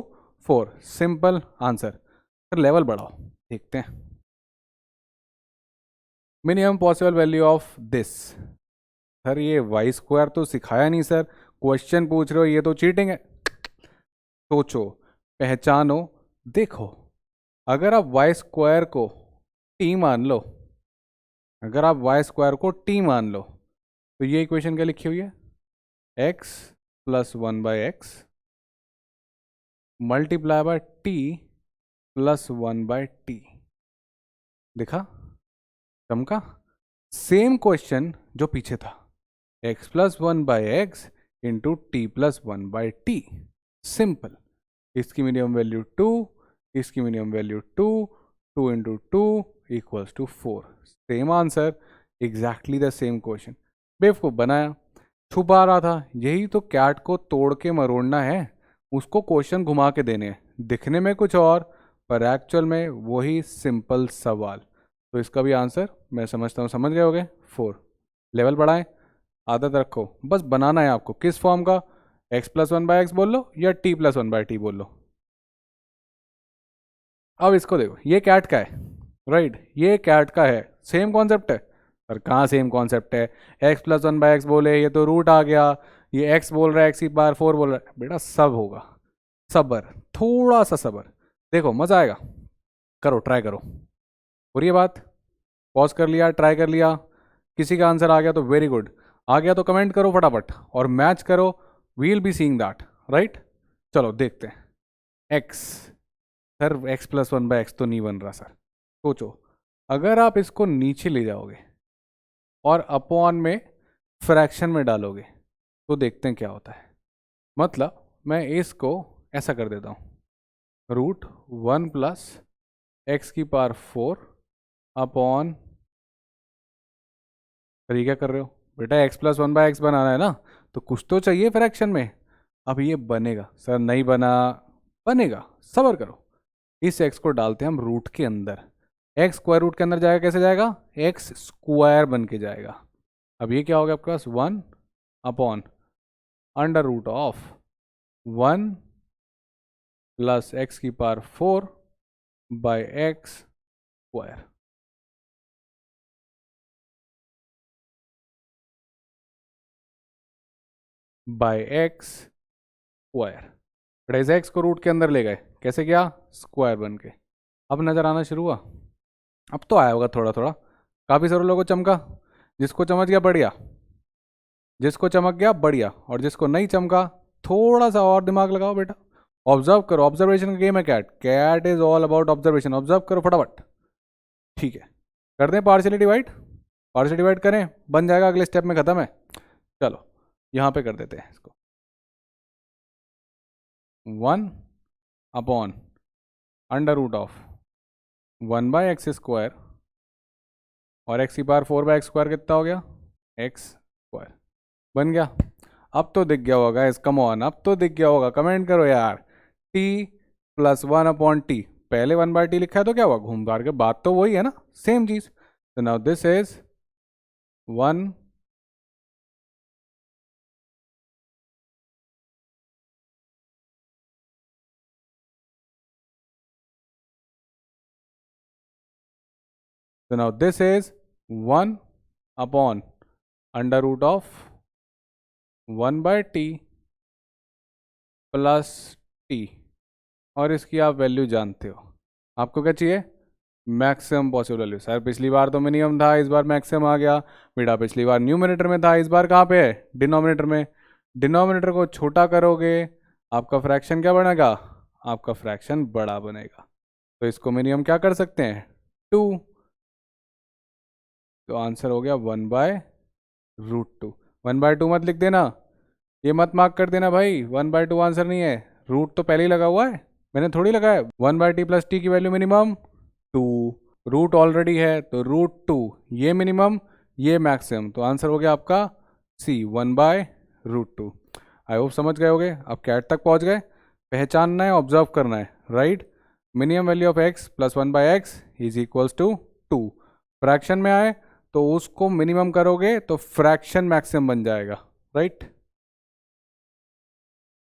4, simple answer. Sir level बढ़ाओ, देखते हैं। Minimum possible value of this, sir ये वाई स्क्वायर तो सिखाया नहीं सर, क्वेश्चन पूछ रहे हो, ये तो चीटिंग है। सोचो, पहचानो, देखो। अगर आप वाई स्क्वायर को टी मान लो, अगर आप वाई स्क्वायर को टी मान लो, तो ये इक्वेशन क्या लिखी हुई है, x plus one by x multiply by t plus one by t. दिखा, चमका। सेम क्वेश्चन जो पीछे था, x plus one by x into t plus one by t, simple. इसकी मिनिमम वैल्यू 2, इसकी minimum value 2, 2 into 2 equals to 4, same answer, exactly the same question. बेवकूफ़ बनाया, छुपा रहा था, यही तो कैट को तोड़ के मरोड़ना है, उसको क्वेश्चन घुमा के देने हैं, दिखने में कुछ और, पर एक्चुअल में वही सिंपल सवाल। तो इसका भी आंसर मैं समझता हूँ समझ गए होगे, 4। लेवल बढ़ाएं, आदत रखो, बस बनाना है आपको किस फॉर्म का, x plus one by x बोल लो या T plus one by T बोल लो। अब इसको देखो, ये कैट का है, राइट, ये कैट का है, सेम कॉन्सेप्ट है। पर कहाँ सेम कॉन्सेप्ट है, x plus one by x बोले ये तो रूट आ गया, ये एक्स बोल रहा है एक्स की पावर 4 बोल रहा है, बेटा सब होगा, सबर, थोड़ा सा सबर, देखो मजा आएगा। करो, ट्राई करो। और ये बात, पॉज कर लिया, ट्राई कर लिया, किसी का आंसर आ गया तो वेरी गुड, आ गया तो कमेंट करो फटाफट और मैच करो, we'll be seeing that, right. चलो देखते हैं। X, sir x plus one by x तो नहीं बन रहा सर। सोचो, अगर आप इसको नीचे ले जाओगे और अपॉन में फ्रैक्शन में डालोगे तो देखते हैं क्या होता है। मतलब मैं इसको ऐसा कर देता हूँ, रूट 1 प्लस एक्स की पावर 4 अपॉन, ये क्या कर रहे हो बेटा, x plus one by x बनाना है ना, तो कुछ तो चाहिए फ्रैक्शन में। अब ये बनेगा सर, नहीं बना, बनेगा, सबर करो। इस एक्स को डालते हैं हम रूट के अंदर, एक्स स्क्वायर रूट के अंदर जाएगा, कैसे जाएगा, एक्स स्क्वायर बन के जाएगा। अब ये क्या हो गया आपके पास, 1 upon under root of 1 plus x की power 4 by x square. By x square, इस एक्स को रूट के अंदर ले गए, कैसे गया, स्क्वायर बन के। अब नजर आना शुरू हुआ, अब तो आया होगा थोड़ा थोड़ा, काफी सारे लोगों को चमका, जिसको चमक गया बढ़िया, जिसको चमक गया बढ़िया, और जिसको नहीं चमका थोड़ा सा और दिमाग लगाओ बेटा, ऑब्जर्व करो, ऑब्जर्वेशन का गेम है CAT, CAT is all about observation, observe करो फटाफट। ठीक है, कर दें पार्शियली डिवाइड, पार्शियली डिवाइड करें, बन जाएगा, अगले स्टेप में खत्म है। चलो यहाँ पे कर देते हैं इसको, 1 upon under root of 1 by x square, और एक्स की पावर 4 बाय एक्स स्क्वायर कितना हो गया, एक्स स्क्वायर बन गया। अब तो दिख गया होगा इस, कम ऑन, अब तो दिख गया होगा, कमेंट करो यार। टी प्लस 1 अपॉन टी, पहले 1 बाय टी लिखा है तो क्या हुआ, घूम फिर के बात तो वही है ना, सेम चीज। तो नाउ दिस इज 1 तो now this is 1 upon under root of 1/t plus t, और इसकी आप वैल्यू जानते हो। आपको क्या चाहिए? Maximum possible value. सर पिछली बार तो मिनिमम था, इस बार मैक्सिमम आ गया। बेटा पिछली बार न्यूमरेटर में था, इस बार कहाँ पे है? डिनोमिनेटर में। डिनोमिनेटर को छोटा करोगे आपका फ्रैक्शन क्या बनेगा? आपका फ्रैक्शन बड़ा बनेगा। तो इसको मिनिमम क्या कर सकते हैं? 2। तो आंसर हो गया 1/√2। 1/2 मत लिख देना, ये मत मार्क कर देना भाई, 1/2 आंसर नहीं है, रूट तो पहले ही लगा हुआ है, मैंने थोड़ी लगाया। 1/t प्लस टी की वैल्यू मिनिमम 2, रूट ऑलरेडी है तो √2, ये मिनिमम ये मैक्सिमम, तो आंसर हो गया आपका सी 1/√2। आई होप समझ गए होगे। अब कैट तक पहुंच गए। पहचानना है, ऑब्जर्व करना है, right. Minimum value of x plus 1/x is equals to 2। Fraction में आए तो उसको मिनिमम करोगे तो फ्रैक्शन मैक्सिमम बन जाएगा, right.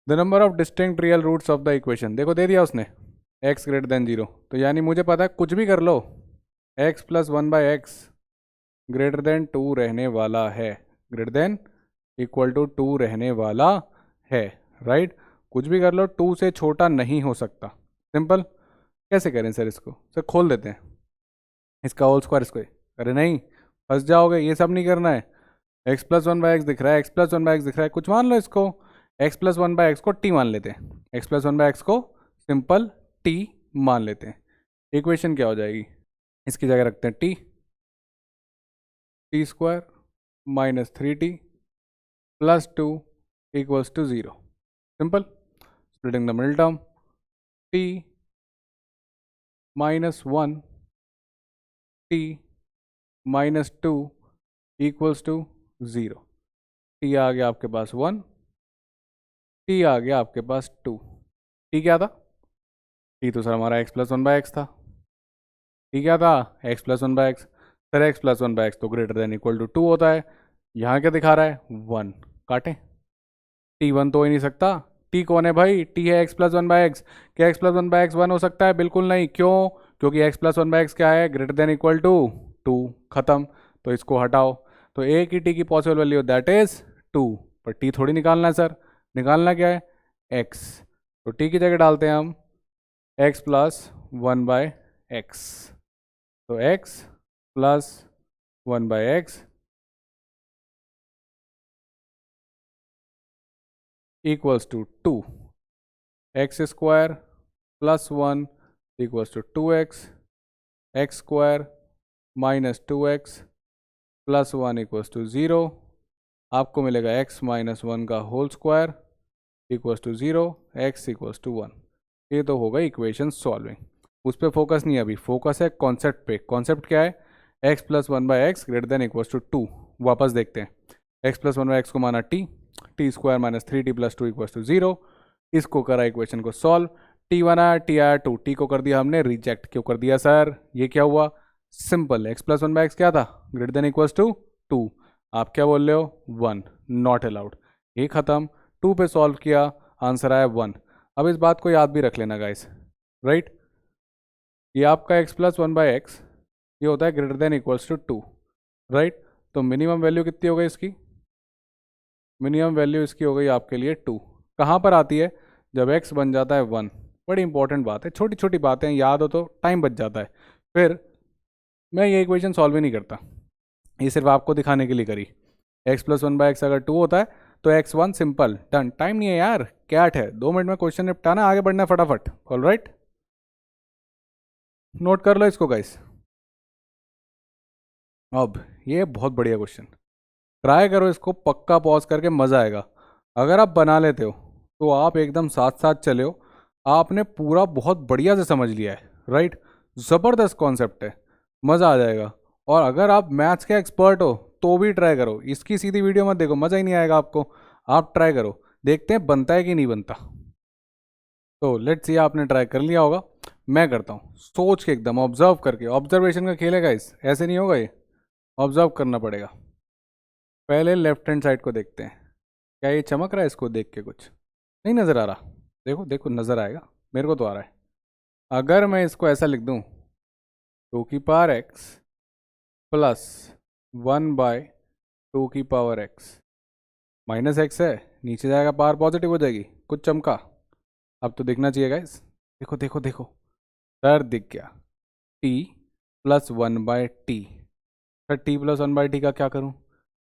The number of distinct real roots of the equation, देखो दे दिया उसने x ग्रेटर देन 0, तो यानी मुझे पता है कुछ भी कर लो x plus 1/x greater then 2 रहने वाला है, ग्रेटर देन इक्वल टू 2 रहने वाला है, राइट। कुछ भी कर लो, 2 से छोटा नहीं हो सकता। सिंपल। कैसे करें सर इसको? सर खोल देते हैं इसका होल स्क्वायर, इसको। अरे नहीं, फंस जाओगे, ये सब नहीं करना है। x प्लस 1/x दिख रहा है, x प्लस 1/x दिख रहा है, कुछ मान लो इसको। x प्लस 1/x को t मान लेते हैं, x प्लस 1/x को सिंपल t मान लेते हैं। इक्वेशन क्या हो जाएगी? इसकी जगह रखते हैं t² minus 3t plus 2 equals to 0। Simple. Splitting the middle term, t minus 1 t minus 2 equals to 0। t आ गया आपके पास 1, t आ गया आपके पास 2। t क्या था? t तो सर हमारा x प्लस 1/x था। t क्या था? x plus 1/x। Sir x plus 1/x तो ग्रेटर देन इक्वल टू 2 होता है, यहाँ क्या दिखा रहा है? 1। काटें। t 1 तो हो ही नहीं सकता। t कौन है भाई? t है x प्लस 1/x। क्या x प्लस 1/x 1 हो सकता है? बिल्कुल नहीं। क्यों? क्योंकि x प्लस 1/x क्या है? Greater than equal to 2। खत्म। तो इसको हटाओ, तो एक ही t की पॉसिबल वैल्यू दैट इज 2, पर t थोड़ी निकालना है सर। निकालना क्या है? x। तो t की जगह डालते हैं हम x प्लस 1/x। तो x plus 1/x equals to 2। x² plus 1 equals to 2x, x² minus 2x plus 1 equals to 0। आपको मिलेगा x माइनस 1 का whole square equals to 0, x equals to 1। ये तो होगा इक्वेशन सॉल्विंग। उस पर फोकस नहीं है अभी, फोकस है कॉन्सेप्ट पे। कॉन्सेप्ट क्या है? x plus 1/x greater than equals to 2। वापस देखते हैं। x प्लस 1/x को माना t² minus 3t plus 2 equals to 0। इसको करा इक्वेशन को सॉल्व, t1 आया, t आया 2, t को कर दिया हमने रिजेक्ट। क्यों कर दिया सर? ये क्या हुआ? सिंपल। x प्लस 1/x क्या था? Greater than equals to 2। आप क्या बोल रहे हो? 1, नॉट अलाउड। ये खत्म। 2 पे सॉल्व किया, आंसर आया 1। अब इस बात को याद भी रख लेना गाइस, राइट। ये आपका x प्लस 1/x ये होता है greater than equals to 2, right. तो मिनिमम वैल्यू कितनी हो गई इसकी? मिनिमम वैल्यू इसकी हो गई आपके लिए 2। कहाँ पर आती है? जब x बन जाता है 1। बड़ी इंपॉर्टेंट बात है, छोटी छोटी बातें याद हो तो टाइम बच जाता है। फिर मैं ये इक्वेशन सॉल्व ही नहीं करता, ये सिर्फ आपको दिखाने के लिए करी। x प्लस 1/x अगर 2 होता है तो x1 सिंपल डन। टाइम नहीं है यार, कैट है, 2 मिनट में क्वेश्चन निपटाना, आगे बढ़ना फटाफट। ऑल राइट, नोट कर लो इसको गाइस। अब ये बहुत बढ़िया क्वेश्चन, ट्राई करो इसको, पक्का पॉज करके मज़ा आएगा। अगर आप बना लेते हो तो आप एकदम साथ साथ चले हो, आपने पूरा बहुत बढ़िया से समझ लिया है, राइट। ज़बरदस्त कॉन्सेप्ट है, मज़ा आ जाएगा। और अगर आप मैथ्स के एक्सपर्ट हो तो भी ट्राई करो, इसकी सीधी वीडियो मत देखो, मज़ा ही नहीं आएगा आपको। आप ट्राई करो, देखते हैं बनता है कि नहीं बनता। तो लेट्स सी, आपने ट्राई कर लिया होगा, मैं करता हूँ सोच के, एकदम ऑब्जर्व करके। ऑब्जर्वेशन का खेल है गाइस, ऐसे नहीं होगा ये, ऑब्जर्व करना पड़ेगा। पहले लेफ्ट हैंड साइड को देखते हैं, क्या ये चमक रहा है इसको देख के? कुछ नहीं नज़र आ रहा? देखो देखो, नज़र आएगा, मेरे को तो आ रहा है। अगर मैं इसको ऐसा लिख दूँ 2 की पावर x प्लस 1/2 की पावर एक्स माइनस एक्स है, नीचे जाएगा पावर पॉजिटिव हो जाएगी, कुछ चमका। अब तो दिखना चाहिए गाइस, देखो देखो देखो, सर दिख गया, t plus 1/t। Sir t plus 1/t का क्या करूं?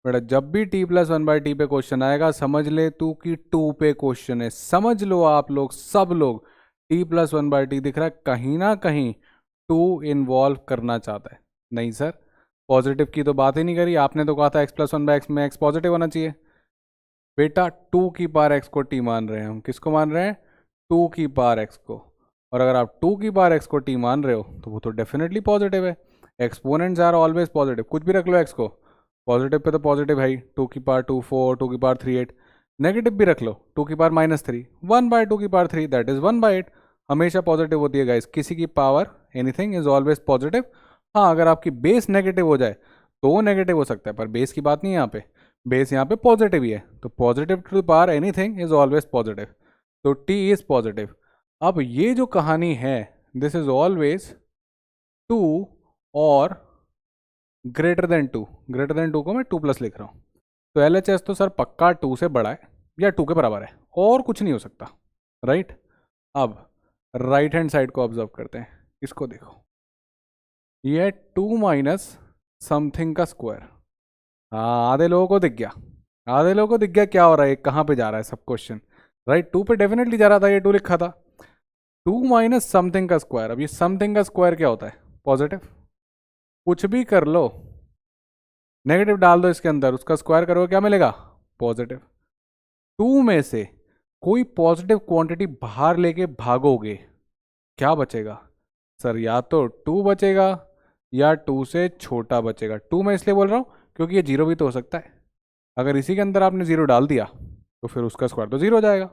बेटा जब भी t प्लस 1/t पे क्वेश्चन आएगा समझ ले तू कि 2 पे क्वेश्चन है, समझ लो आप लोग सब लोग, t प्लस 1/t दिख रहा है, कहीं ना कहीं 2 इन्वॉल्व करना चाहता है। नहीं सर, पॉजिटिव की तो बात ही नहीं करी, आपने तो कहा था x प्लस 1/x में x पॉजिटिव होना चाहिए। बेटा 2 की पावर x को t मान रहे हैं हम, किसको मान रहे हैं? 2 की पावर x को। और अगर आप 2 की पावर x को t मान रहे हो तो वो तो डेफिनेटली पॉजिटिव है। एक्सपोनेंट्स आर ऑलवेज पॉजिटिव, कुछ भी रख लो x को, पॉजिटिव पे तो पॉजिटिव है ही। 2 की पावर 2 4, 2 की पावर 3 8, नेगेटिव भी रख लो, 2 की पावर -3, 1/2 की पावर 3 दैट इज 1/8, हमेशा पॉजिटिव होती है गाइस, किसी की power anything is always positive. हाँ अगर आपकी बेस नेगेटिव हो जाए तो वो नेगेटिव हो सकता है, पर बेस की बात नहीं है यहाँ पे, बेस यहाँ पे पॉजिटिव ही है, तो positive to the power anything is always positive, तो t इज पॉजिटिव। अब ये जो कहानी है दिस इज ऑलवेज 2 और ग्रेटर देन 2 को मैं 2 प्लस लिख रहा हूँ, तो LHS तो सर पक्का 2 से बड़ा है या 2 के बराबर है, और कुछ नहीं हो सकता, राइट। अब राइट हैंड साइड को ऑब्जर्व करते हैं, इसको देखो, ये 2 माइनस समथिंग का स्क्वायर। हाँ आधे लोगों को दिख गया, आधे लोगों को दिख गया क्या हो रहा है, कहाँ पे जा रहा है सब क्वेश्चन, राइट 2 पे डेफिनेटली जा रहा था, ये 2 लिखा था। 2 माइनस समथिंग का स्क्वायर, अब ये समथिंग का स्क्वायर क्या होता है? पॉजिटिव, कुछ भी कर लो, नेगेटिव डाल दो इसके अंदर, उसका स्क्वायर करोगे क्या मिलेगा? पॉजिटिव। 2 में से कोई पॉजिटिव क्वांटिटी बाहर लेके भागोगे, क्या बचेगा? सर या तो 2 बचेगा या 2 से छोटा बचेगा। 2 मैं इसलिए बोल रहा हूँ क्योंकि ये 0 भी तो हो सकता है, अगर इसी के अंदर आपने 0 डाल दिया तो फिर उसका स्क्वायर तो 0 हो जाएगा।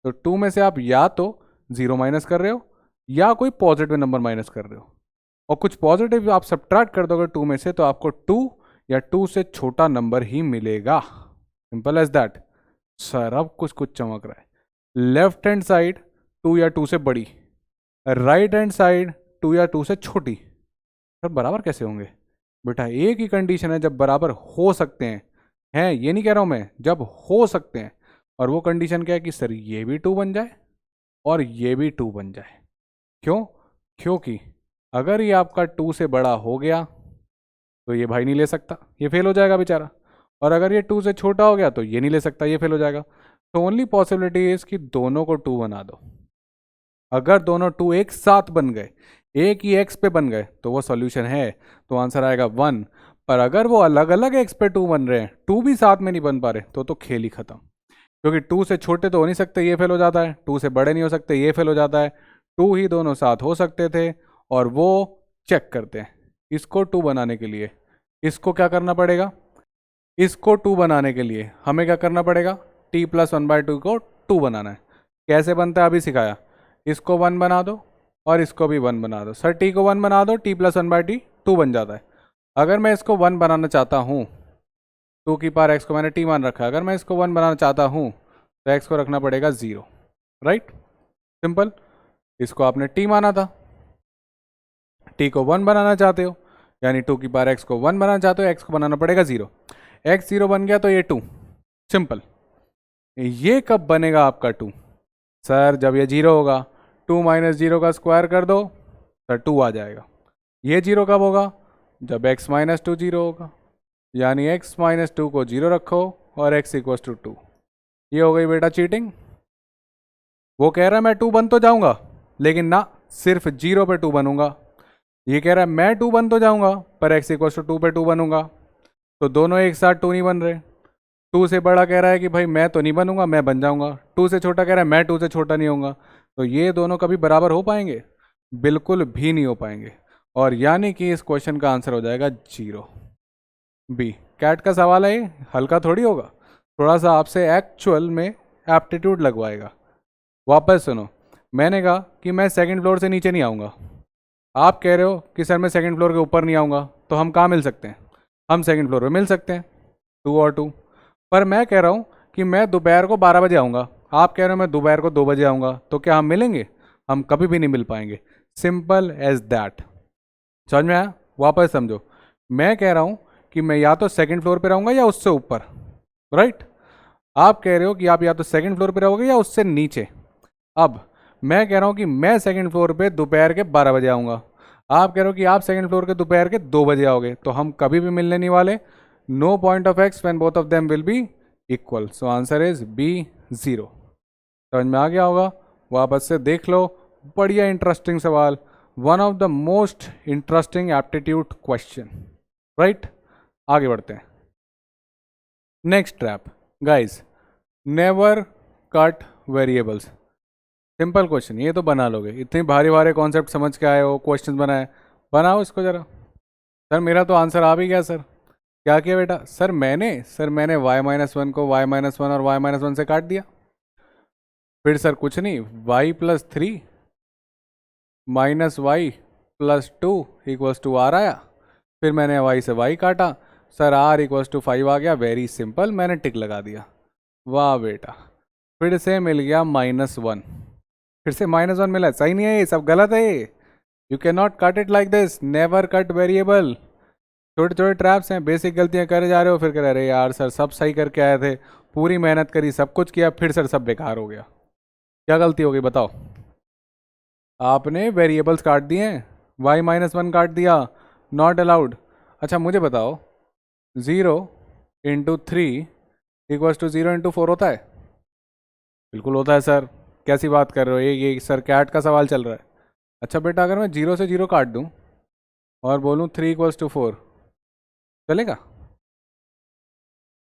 तो 2 में से आप या तो 0 माइनस कर रहे हो या कोई पॉजिटिव नंबर माइनस कर रहे हो, और कुछ पॉजिटिव आप सब्ट्रैक्ट कर दोगे 2 में से तो आपको 2 या 2 से छोटा नंबर ही मिलेगा, सिंपल एज दैट। सर अब कुछ कुछ चमक रहा है, लेफ्ट हैंड साइड 2 या 2 से बड़ी, राइट हैंड साइड 2 या 2 से छोटी, सर बराबर कैसे होंगे? बेटा एक ही कंडीशन है जब बराबर हो सकते हैं ये नहीं कह रहा हूं मैं, जब हो सकते हैं, और वो कंडीशन क्या है कि सर ये भी 2 बन जाए और ये भी 2 बन जाए। क्यों? क्योंकि अगर ये आपका 2 से बड़ा हो गया तो ये भाई नहीं ले सकता, ये फेल हो जाएगा बेचारा, और अगर ये 2 से छोटा हो गया तो ये नहीं ले सकता, ये फेल हो जाएगा। तो ओनली पॉसिबिलिटी इज कि दोनों को 2 बना दो। अगर दोनों 2 एक साथ बन गए, एक ही x पे बन गए तो वो सॉल्यूशन है, तो आंसर आएगा 1। पर अगर वो अलग अलग x पे 2 बन रहे हैं, 2 भी साथ में नहीं बन पा रहे, तो खेल ही खत्म, क्योंकि 2 से छोटे तो हो नहीं सकते, ये फेल हो जाता है, 2 से बड़े नहीं हो सकते, ये फेल हो जाता है, 2 ही दोनों साथ हो सकते थे, और वो चेक करते हैं। इसको 2 बनाने के लिए इसको क्या करना पड़ेगा? इसको 2 बनाने के लिए हमें क्या करना पड़ेगा? t प्लस 1/2 को 2 बनाना है। कैसे बनता है अभी सिखाया, इसको 1 बना दो और इसको भी 1 बना दो। सर t को 1 बना दो, t प्लस 1/t 2 बन जाता है। अगर मैं इसको 1 बनाना चाहता हूँ, 2 की पावर x को मैंने t मान रखा है, अगर मैं इसको 1 बनाना चाहता हूँ तो x को रखना पड़ेगा 0, राइट, सिंपल। इसको आपने t माना था, t को 1 बनाना चाहते हो, यानी 2 की पावर x को 1 बनाना चाहते हो, x को बनाना पड़ेगा 0, x 0 बन गया तो ये 2, सिंपल। ये कब बनेगा आपका 2? सर जब ये 0 होगा, 2 माइनस 0 का स्क्वायर कर दो, सर 2 आ जाएगा। ये 0 कब होगा? जब x माइनस 2 0 होगा, यानी x माइनस 2 को 0 रखो और x इक्वल्स टू 2। ये हो गई बेटा चीटिंग। वो कह रहा है मैं 2 बन तो जाऊंगा, लेकिन ना, सिर्फ 0 पे 2 बनूंगा। ये कह रहा है मैं 2 बन तो जाऊंगा पर x इक्वल्स टू 2 पे 2 बनूंगा, तो दोनों एक साथ 2 नहीं बन रहे। 2 से बड़ा कह रहा है कि भाई मैं तो नहीं बनूंगा, मैं बन जाऊंगा। 2 से छोटा कह रहा है मैं 2 से छोटा नहीं होऊंगा। तो ये दोनों कभी बराबर हो पाएंगे? बिल्कुल भी नहीं हो पाएंगे, और यानी कि इस क्वेश्चन का आंसर हो जाएगा 0 बी। कैट का सवाल है, हल्का थोड़ी होगा, थोड़ा सा आपसे एक्चुअल में एप्टीट्यूड लगवाएगा। वापस सुनो, मैंने कहा कि मैं सेकंड फ्लोर से नीचे नहीं आऊँगा, आप कह रहे हो कि सर मैं सेकंड फ्लोर के ऊपर नहीं आऊँगा, तो हम कहाँ मिल सकते हैं? हम सेकंड फ्लोर पे मिल सकते हैं, 2 और 2। पर मैं कह रहा हूँ कि मैं दोपहर को 12 बजे आऊँगा, आप कह रहे हो मैं दोपहर को 2 बजे आऊँगा, तो क्या हम मिलेंगे? हम कभी भी नहीं मिल पाएंगे, सिंपल एज दैट। समझ में आया? वापस समझो, मैं कह रहा हूँ कि मैं या तो सेकंड फ्लोर पे रहूँगा या उससे ऊपर, राइट। आप कह रहे हो कि आप या तो सेकंड फ्लोर पे रहोगे या उससे नीचे। अब मैं कह रहा हूँ कि मैं सेकंड फ्लोर पे दोपहर के 12 बजे आऊँगा, आप कह रहे हो कि आप सेकंड फ्लोर के दोपहर के 2 बजे आओगे, तो हम कभी भी मिलने नहीं वाले। No point of x when both of them will be equal, so answer is B 0। समझ में आ गया होगा, वापस से देख लो, बढ़िया इंटरेस्टिंग सवाल, one of the most interesting aptitude question, right. आगे बढ़ते हैं। Next trap guys, never cut variables. Simple question, ये तो बना लोगे, इतने भारी भारी कॉन्सेप्ट समझ के आए हो, क्वेश्चन बनाए, बनाओ इसको जरा। सर मेरा तो आंसर आ भी गया सर। क्या किया बेटा? सर मैंने y-1 को y-1 और y-1 से काट दिया। फिर सर कुछ नहीं, y+3 - y+2 equals to r आया। फिर मैंने y से y काटा, सर r इक्वल्स टू 5 आ गया। वेरी सिंपल, मैंने टिक लगा दिया। वाह बेटा, फिर से मिल गया -1, फिर से -1 मिला। सही नहीं है, ये सब गलत है। You can not cut it like this, never cut variable. छोटे छोटे ट्रैप्स हैं, बेसिक गलतियां करे जा रहे हो, फिर कह रहे अरे यार सर सब सही करके आए थे, पूरी मेहनत करी, सब कुछ किया, फिर सर सब बेकार हो गया। क्या गलती हो गई बताओ? आपने वेरिएबल्स काट दिए, y-1 काट दिया, नॉट अलाउड। अच्छा मुझे बताओ, 0 × 3 इक्वल्स टू 0 × 4 होता है? बिल्कुल होता है सर, कैसी बात कर रहे हो, ये सर कैट का सवाल चल रहा है। अच्छा बेटा, अगर मैं 0 से 0 काट दूं और बोलूं 3 इक्वल्स टू 4, चलेगा?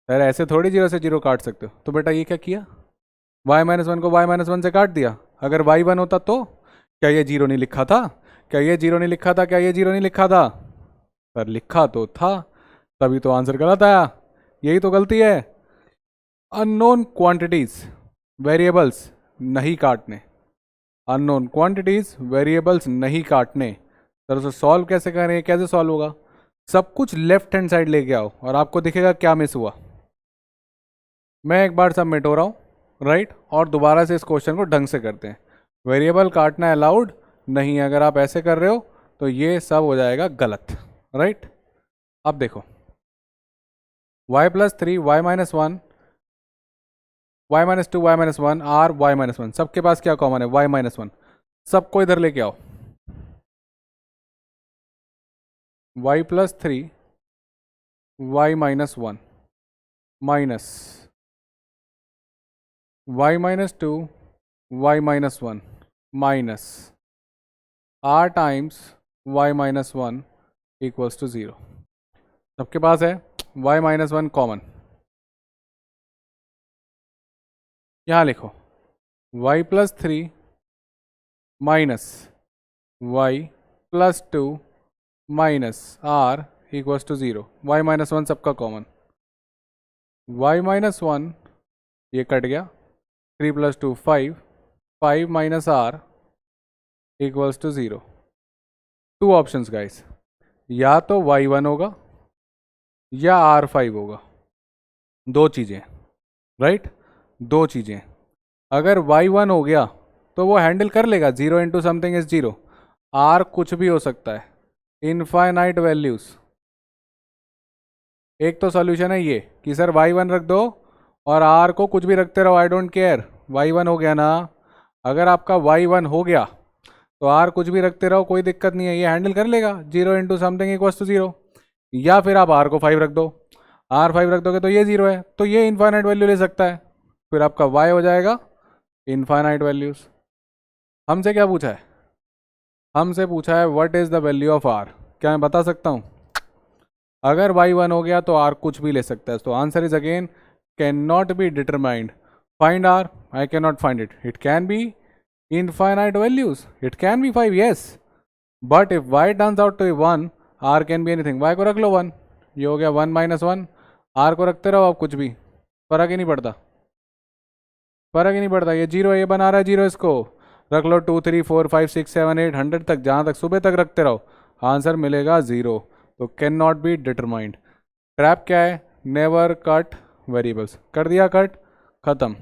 सर ऐसे थोड़ी 0 से 0 काट सकते हो। तो बेटा ये क्या किया, y-1 को y-1 से काट दिया। अगर y1 होता तो क्या ये 0 नहीं लिखा था? क्या ये 0 नहीं लिखा था? क्या ये 0 नहीं लिखा था? सर लिखा तो था, तभी तो आंसर गलत आया। यही तो गलती है, अननोन क्वांटिटीज वेरिएबल्स नहीं काटने, अननोन क्वांटिटीज वेरिएबल्स नहीं काटने। सर उसे सॉल्व कैसे करें, कैसे सॉल्व होगा? सब कुछ लेफ्ट हैंड साइड लेके आओ और आपको दिखेगा क्या मिस हुआ। मैं एक बार सबमिट हो रहा हूँ, राइट, और दोबारा से इस क्वेश्चन को ढंग से करते हैं। वेरिएबल काटना अलाउड नहीं है, अगर आप ऐसे कर रहे हो तो ये सब हो जाएगा गलत, राइट। अब देखो, y+3 y-1 y-2 y-1 r y-1, सबके पास क्या कॉमन है? y-1। सबको इधर लेके आओ, y+3 y-1 minus y-2 y-1 minus r times y-1 equals to 0। सबके पास है y-1 कॉमन, यहाँ लिखो y+3 minus y+2 minus r equals to 0। y-1 सबका कॉमन, y-1 ये कट गया, 3 + 2 5, 5 minus r equals to 0। Two options guys, या तो y1 होगा या r5 होगा, दो चीज़ें, राइट, दो चीज़ें। अगर y1 हो गया तो वो हैंडल कर लेगा, 0 × समथिंग इज 0, r कुछ भी हो सकता है, इनफाइनाइट वैल्यूज। एक तो सॉल्यूशन है ये कि सर y1 रख दो और r को कुछ भी रखते रहो, आई डोंट केयर, y1 हो गया ना। अगर आपका y1 हो गया तो r कुछ भी रखते रहो, कोई दिक्कत नहीं है, ये हैंडल कर लेगा, 0 × समथिंग इक्वल्स टू 0। या फिर आप r को 5 रख दो, r 5 रख दोगे तो ये 0 है, तो ये इनफाइनाइट वैल्यू ले सकता है, फिर आपका y हो जाएगा इनफाइनाइट वैल्यूज। हमसे क्या पूछा है? हमसे पूछा है what is the value of r। क्या मैं बता सकता हूँ? अगर y1 हो गया तो r कुछ भी ले सकता है, तो answer is again can not be determined. Find r, I can not find it, it can be infinite values, it can be 5, yes, but if y turns out to be 1, r can be anything। y को रख लो 1, ये हो गया 1 - 1, r को रखते रहो आप, कुछ भी फर्क ही नहीं पड़ता, फर्क ही नहीं पड़ता। ये 0 है, ये बना रहा है 0, इसको रख लो 2 3 4 5 6 7 8 100 तक, जहाँ तक सुबह तक रखते रहो, आंसर मिलेगा 0। तो can not be determined. Trap क्या है? Never cut variables. कर दिया कट, खत्म,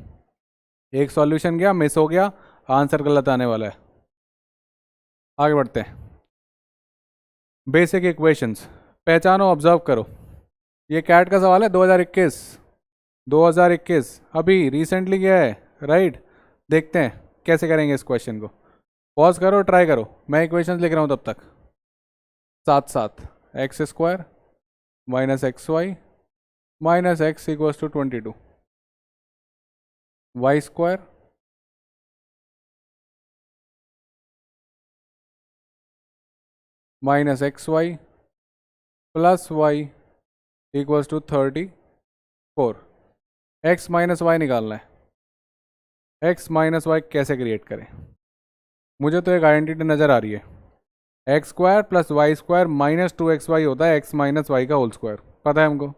एक सॉल्यूशन गया, मिस हो गया, आंसर गलत आने वाला है। आगे बढ़ते हैं। बेसिक इक्वेशंस, पहचानो, ऑब्जर्व करो। ये कैट का सवाल है 2021, 2021 अभी रिसेंटली गया है, राइट। देखते हैं कैसे करेंगे इस क्वेश्चन को। पॉज करो, ट्राई करो, मैं इक्वेशंस लिख रहा हूँ तब तक साथ साथ। X square minus x y minus x equals to 22, y square minus x y plus y equals to 34। X minus y निकालना है। एक्स माइनस वाई कैसे क्रिएट करें? मुझे तो एक आइडेंटिटी नज़र आ रही है, x square plus y square minus 2xy होता है एक्स माइनस वाई का होल स्क्वायर, पता है हमको।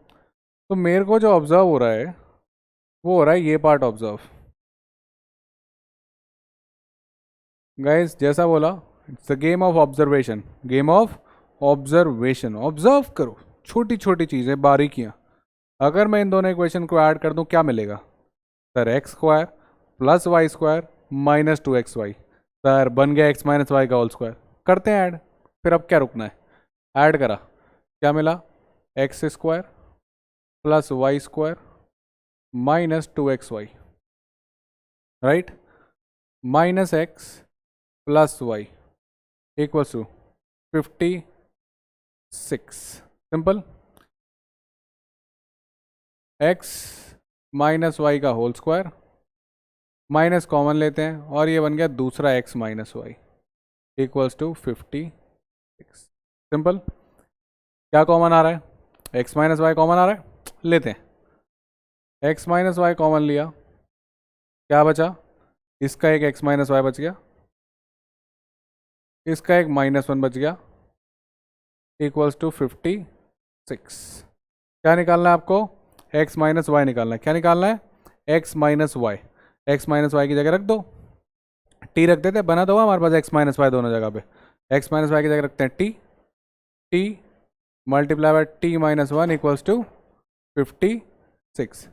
तो मेरे को जो ऑब्जर्व हो रहा है वो हो रहा है ये पार्ट ऑब्जर्व। गाइस जैसा बोला, it's the game of observation, game of observation. Observe करो छोटी छोटी चीज़ें, बारीकियाँ। अगर मैं इन दोनों इक्वेशन को ऐड कर दूं क्या मिलेगा? Sir x square plus y square minus 2xy। Sir बन गया एक्स माइनस वाई का होल स्क्वायर। करते हैं ऐड, फिर अब क्या रुकना है? ऐड करा, क्या मिला? X square plus y square minus 2xy, right, minus x plus y equals to 56। Simple. X minus y का होल स्क्वायर, माइनस कॉमन लेते हैं और ये बन गया दूसरा x minus y equals to 56। Simple. क्या कॉमन आ रहा है? एक्स माइनस वाई कॉमन आ रहा है, लेते हैं। एक्स माइनस वाई कॉमन लिया, क्या बचा? इसका एक एक्स माइनस वाई बच गया, इसका एक -1 बच गया इक्वल्स टू 56। क्या निकालना है आपको? एक्स माइनस वाई निकालना है। क्या निकालना है? X minus y. X minus y की जगह रख दो, टी रख देते, बना दो हमारे पास एक्स माइनस वाई दोनों जगह पे। एक्स माइनस वाई की जगह रखते हैं t, t multiply by t minus 1 equals to 56।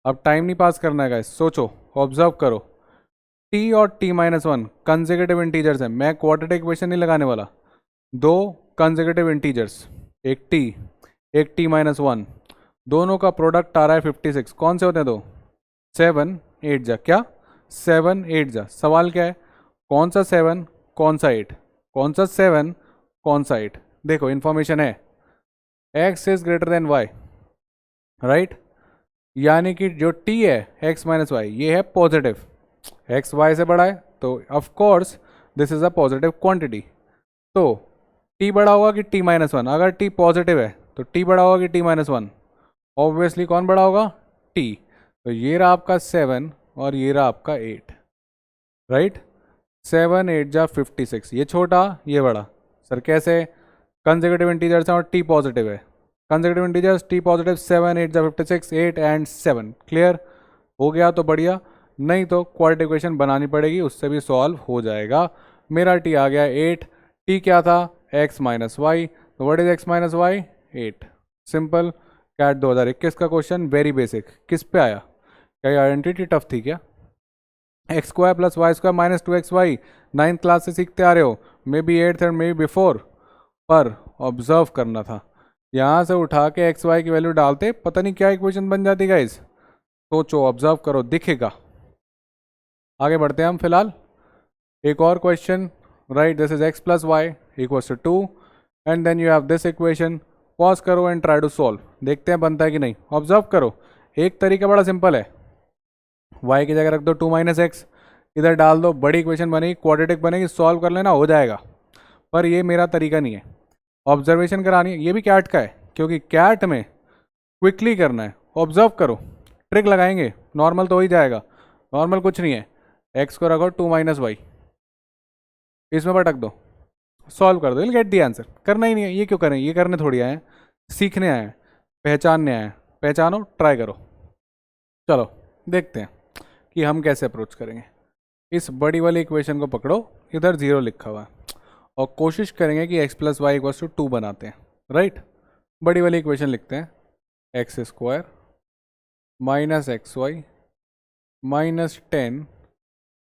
अब टाइम नहीं पास करना है गाइस, सोचो, ऑब्जर्व करो। टी और टी माइनस 1 कंसेक्यूटिव इंटीजर्स है, मैं क्वाड्रेटिक इक्वेशन नहीं लगाने वाला। दो कंसेक्यूटिव इंटीजर्स, एक टी माइनस 1, दोनों का प्रोडक्ट आ रहा है 56। कौन से होते हैं दो? 7 8 जा, क्या 7 8 जा। सवाल क्या है? कौन सा 7 कौन सा 8, कौन सा 7 कौन सा 8? देखो इन्फॉर्मेशन है, x is greater then y, right. यानी कि जो t है x माइनस वाई ये है पॉजिटिव, x y से बड़ा है तो of course this is a positive quantity. तो t बड़ा होगा कि t माइनस 1? अगर t पॉजिटिव है तो t बड़ा होगा कि t माइनस 1? ऑब्वियसली कौन बड़ा होगा? t। तो ये रहा आपका 7 और ये रहा आपका 8, राइट। 7 8 जा 56, ये छोटा ये बड़ा। सर कैसे? कंसेक्यूटिव इंटीजर्स हैं और t पॉजिटिव है। कंसेक्यूटिव इंटीजर्स t पॉजिटिव, 7 8 जा 56, 8 एंड 7। क्लियर हो गया तो बढ़िया, नहीं तो क्वाड्रेटिक इक्वेशन बनानी पड़ेगी, उससे भी सॉल्व हो जाएगा। मेरा t आ गया 8, t क्या था? x माइनस वाई, तो what is x minus y? 8। Simple. CAT 2021 का क्वेश्चन, वेरी बेसिक। किस पे आया? क्या आइडेंटिटी टफ थी क्या? X square plus y square minus 2xy 9th class से सीखते आ रहे हो, may be 8th and may be before, पर ऑब्जर्व करना था। यहाँ से उठा के एक्स वाई की वैल्यू डालते पता नहीं क्या इक्वेशन बन जाती गाइस। सोचो, ऑब्जर्व करो, दिखेगा। आगे बढ़ते हैं हम फिलहाल। एक और question, right, this is x plus y equals to 2 and then you have this equation. Pause करो एंड ट्राई टू सॉल्व, देखते हैं बनता है कि नहीं। ऑब्जर्व करो, एक तरीका बड़ा सिंपल है, y की जगह रख दो 2 माइनस एक्स, इधर डाल दो, बड़ी इक्वेशन बनेगी, क्वाड्रेटिक बनेगी, सॉल्व कर लेना, हो जाएगा। पर ये मेरा तरीका नहीं है, ऑब्जर्वेशन करानी है। ये भी कैट का है, क्योंकि कैट में क्विकली करना है। ऑब्जर्व करो, ट्रिक लगाएंगे, नॉर्मल तो हो ही जाएगा। नॉर्मल कुछ नहीं है, एक्स को रखो 2 माइनस वाई, इसमें पटक दो, सॉल्व कर दो, विल गेट दी आंसर। करना ही नहीं है, ये क्यों करें? ये करने थोड़ी आए हैं, सीखने आए हैं, पहचानने आए हैं। पहचानो, ट्राई करो। चलो देखते हैं कि हम कैसे अप्रोच करेंगे। इस बड़ी वाली इक्वेशन को पकड़ो, इधर 0 लिखा हुआ है, और कोशिश करेंगे कि x plus y equals to 2 बनाते हैं, राइट। बड़ी वाली इक्वेशन लिखते हैं, x square minus x y minus 10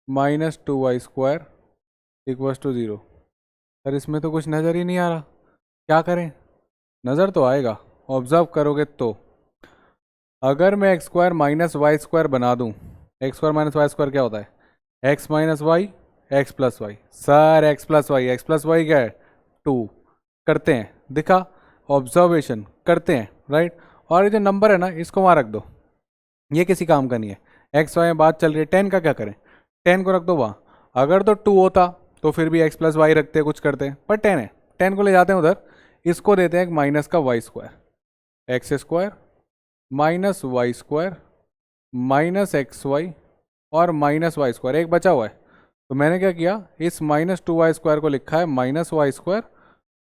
minus 2y square equals to 0। Sir इसमें तो कुछ नज़र ही नहीं आ रहा, क्या करें? नज़र तो आएगा, ऑब्जर्व करोगे तो। अगर मैं x square minus y square बना दूँ, x square minus y square क्या होता है? X minus y x plus y. Sir x plus y क्या है? 2। करते हैं, दिखा, ऑब्जर्वेशन करते हैं, राइट। और ये जो नंबर है ना, इसको वहाँ रख दो, ये किसी काम का नहीं है। एक्स वाई में बात चल रही है, 10 का क्या करें? 10 को रख दो वहाँ। अगर तो 2 होता तो फिर भी एक्स प्लस वाई रखते, कुछ करते, पर 10 है, 10 को ले जाते हैं उधर, इसको देते हैं एक माइनस का y square. X square minus y square minus x y और माइनस वाई स्क्वायर, एक बचा हुआ है। तो मैंने क्या किया, इस माइनस 2 वाई स्क्वायर को लिखा है minus y square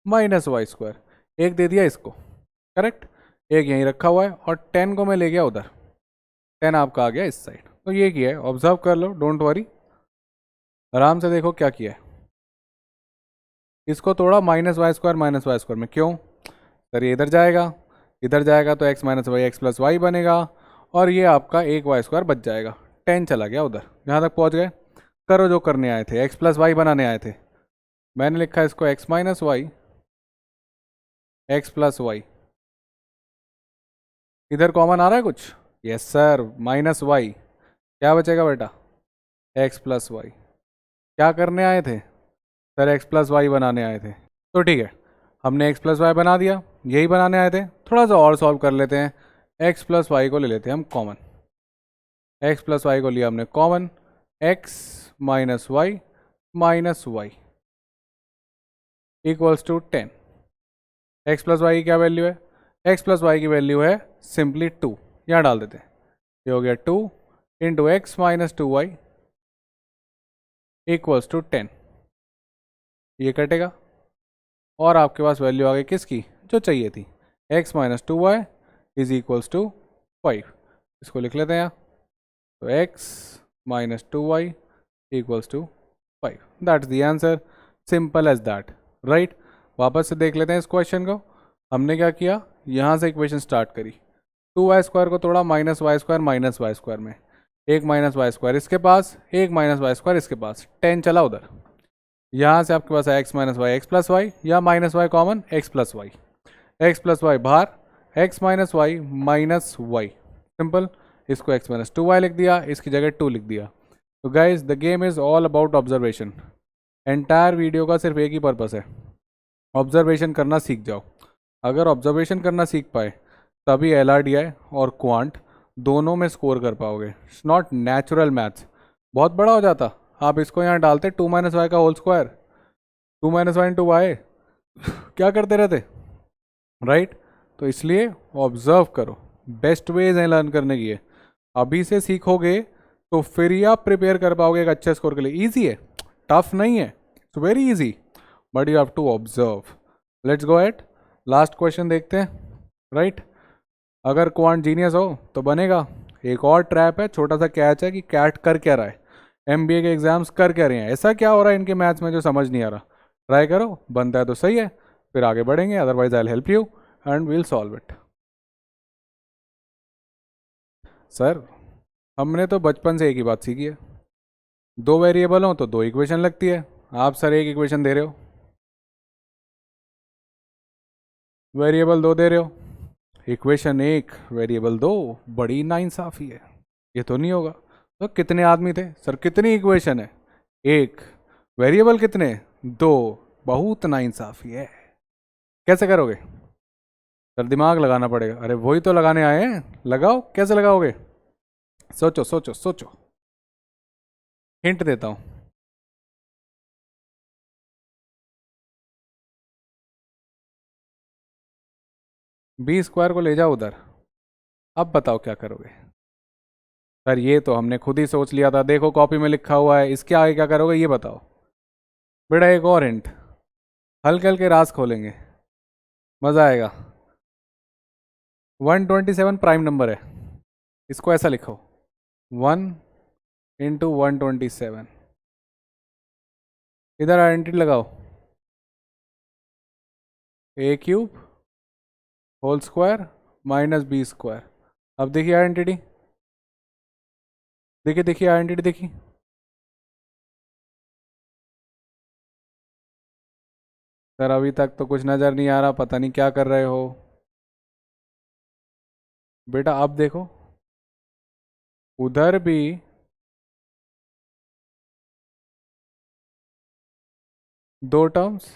minus y square, एक दे दिया इसको, करेक्ट। एक यहीं रखा हुआ है और 10 को मैं ले गया उधर, 10 आपका आ गया इस साइड। तो ये किया है, ऑब्जर्व कर लो, डोंट वरी, आराम से देखो क्या किया है। इसको तोड़ा माइनस वाई स्क्वायर में, क्यों? सर ये इधर जाएगा तो x minus y x plus y बनेगा, और ये आपका एक वाई स्क्वायर बच जाएगा। 10 चला गया उधर, यहाँ तक पहुँच गए। करो जो करने आए थे, एक्स प्लस वाई बनाने आए थे। मैंने लिखा इसको x minus y x plus y, इधर कॉमन आ रहा है कुछ? यस सर, माइनस वाई, क्या बचेगा बेटा? X plus y. क्या करने आए थे? सर एक्स प्लस वाई बनाने आए थे। तो ठीक है, हमने एक्स प्लस वाई बना दिया, यही बनाने आए थे। थोड़ा सा और सॉल्व कर लेते हैं, एक्स प्लस वाई को ले लेते हैं हम कॉमन। एक्स प्लस वाई को लिया हमने common, x minus y equals to 10। X plus y की क्या वैल्यू है? एक्स प्लस वाई की वैल्यू है सिंपली 2, यहाँ डाल देते हैं। ये हो गया 2 into x minus 2 y equals to 10। ये कटेगा और आपके पास वैल्यू आ गई किसकी, जो चाहिए थी, x minus 2 y is equals to 5। इसको लिख लेते हैं यहाँ, तो x minus 2 y equals to 5, that's the answer, simple as that, right. वापस से देख लेते हैं इस क्वेश्चन को। हमने क्या किया, यहाँ से इक्वेशन स्टार्ट करी, 2 वाई स्क्वायर को तोड़ा माइनस वाई स्क्वायर में, एक माइनस वाई स्क्वायर इसके पास, एक माइनस वाई स्क्वायर इसके पास, 10 चला उधर। यहाँ से आपके पास है x minus y x plus y, या minus y common, x plus y बाहर, एक्स माइनस वाई, सिंपल। इसको एक्स माइनस 2 वाई लिख दिया, इसकी जगह 2 लिख दिया। तो guys the game is all about observation. Entire video का सिर्फ एक ही पर्पस है, ऑब्जर्वेशन करना सीख जाओ। अगर ऑब्जर्वेशन करना सीख पाए तभी LRDI और क्वांट दोनों में स्कोर कर पाओगे। इट्स नॉट नेचुरल मैथ्स, बहुत बड़ा हो जाता। आप इसको यहाँ डालते 2 माइनस वाई का whole square, 2 minus y into y, क्या करते रहते, राइट। तो इसलिए ऑब्जर्व करो, बेस्ट वेज है लर्न करने की है। अभी से सीखोगे तो फिर ही आप प्रिपेयर कर पाओगे एक अच्छे स्कोर के लिए। ईजी है, टफ नहीं है, it's very easy, but you have to observe. Let's go at last question देखते हैं, राइट। अगर क्वांट जीनियस हो तो बनेगा। एक और ट्रैप है, छोटा सा कैच है कि कैट कर क्या रहा है, MBA के एग्जाम्स कर क्या रहे हैं, ऐसा क्या हो रहा है इनके मैथ्स में जो समझ नहीं आ रहा। ट्राई करो, बनता है तो सही है, फिर आगे बढ़ेंगे, otherwise I will help you and we'll solve it. Sir हमने तो बचपन से एक ही बात सीखी है, दो वेरिएबल हो तो दो इक्वेशन लगती है। आप सर एक इक्वेशन दे रहे हो, वेरिएबल दो दे रहे हो, इक्वेशन एक वेरिएबल दो, बड़ी नाइंसाफी है, ये तो नहीं होगा। तो कितने आदमी थे सर, कितनी इक्वेशन है, एक, वेरिएबल कितने, दो, बहुत नाइंसाफी है, कैसे करोगे? सर दिमाग लगाना पड़ेगा। अरे वही तो लगाने आए हैं, लगाओ, कैसे लगाओगे? सोचो सोचो सोचो, हिंट देता हूं, बी स्क्वायर को ले जाओ उधर, अब बताओ क्या करोगे? सर ये तो हमने खुद ही सोच लिया था, देखो कॉपी में लिखा हुआ है, इसके आगे क्या करोगे ये बताओ। बेटा एक और हिंट, हल्के हल्के राज खोलेंगे, मज़ा आएगा। 127 प्राइम नंबर है, इसको ऐसा लिखो, 1 × 127, इधर आइडेंटिटी लगाओ, A³ whole square minus B square. अब देखिए आइडेंटिटी, देखिए देखिए आइडेंटिटी देखिए, सर अभी तक तो कुछ नज़र नहीं आ रहा, पता नहीं क्या कर रहे हो बेटा। अब देखो, उधर भी दो टर्म्स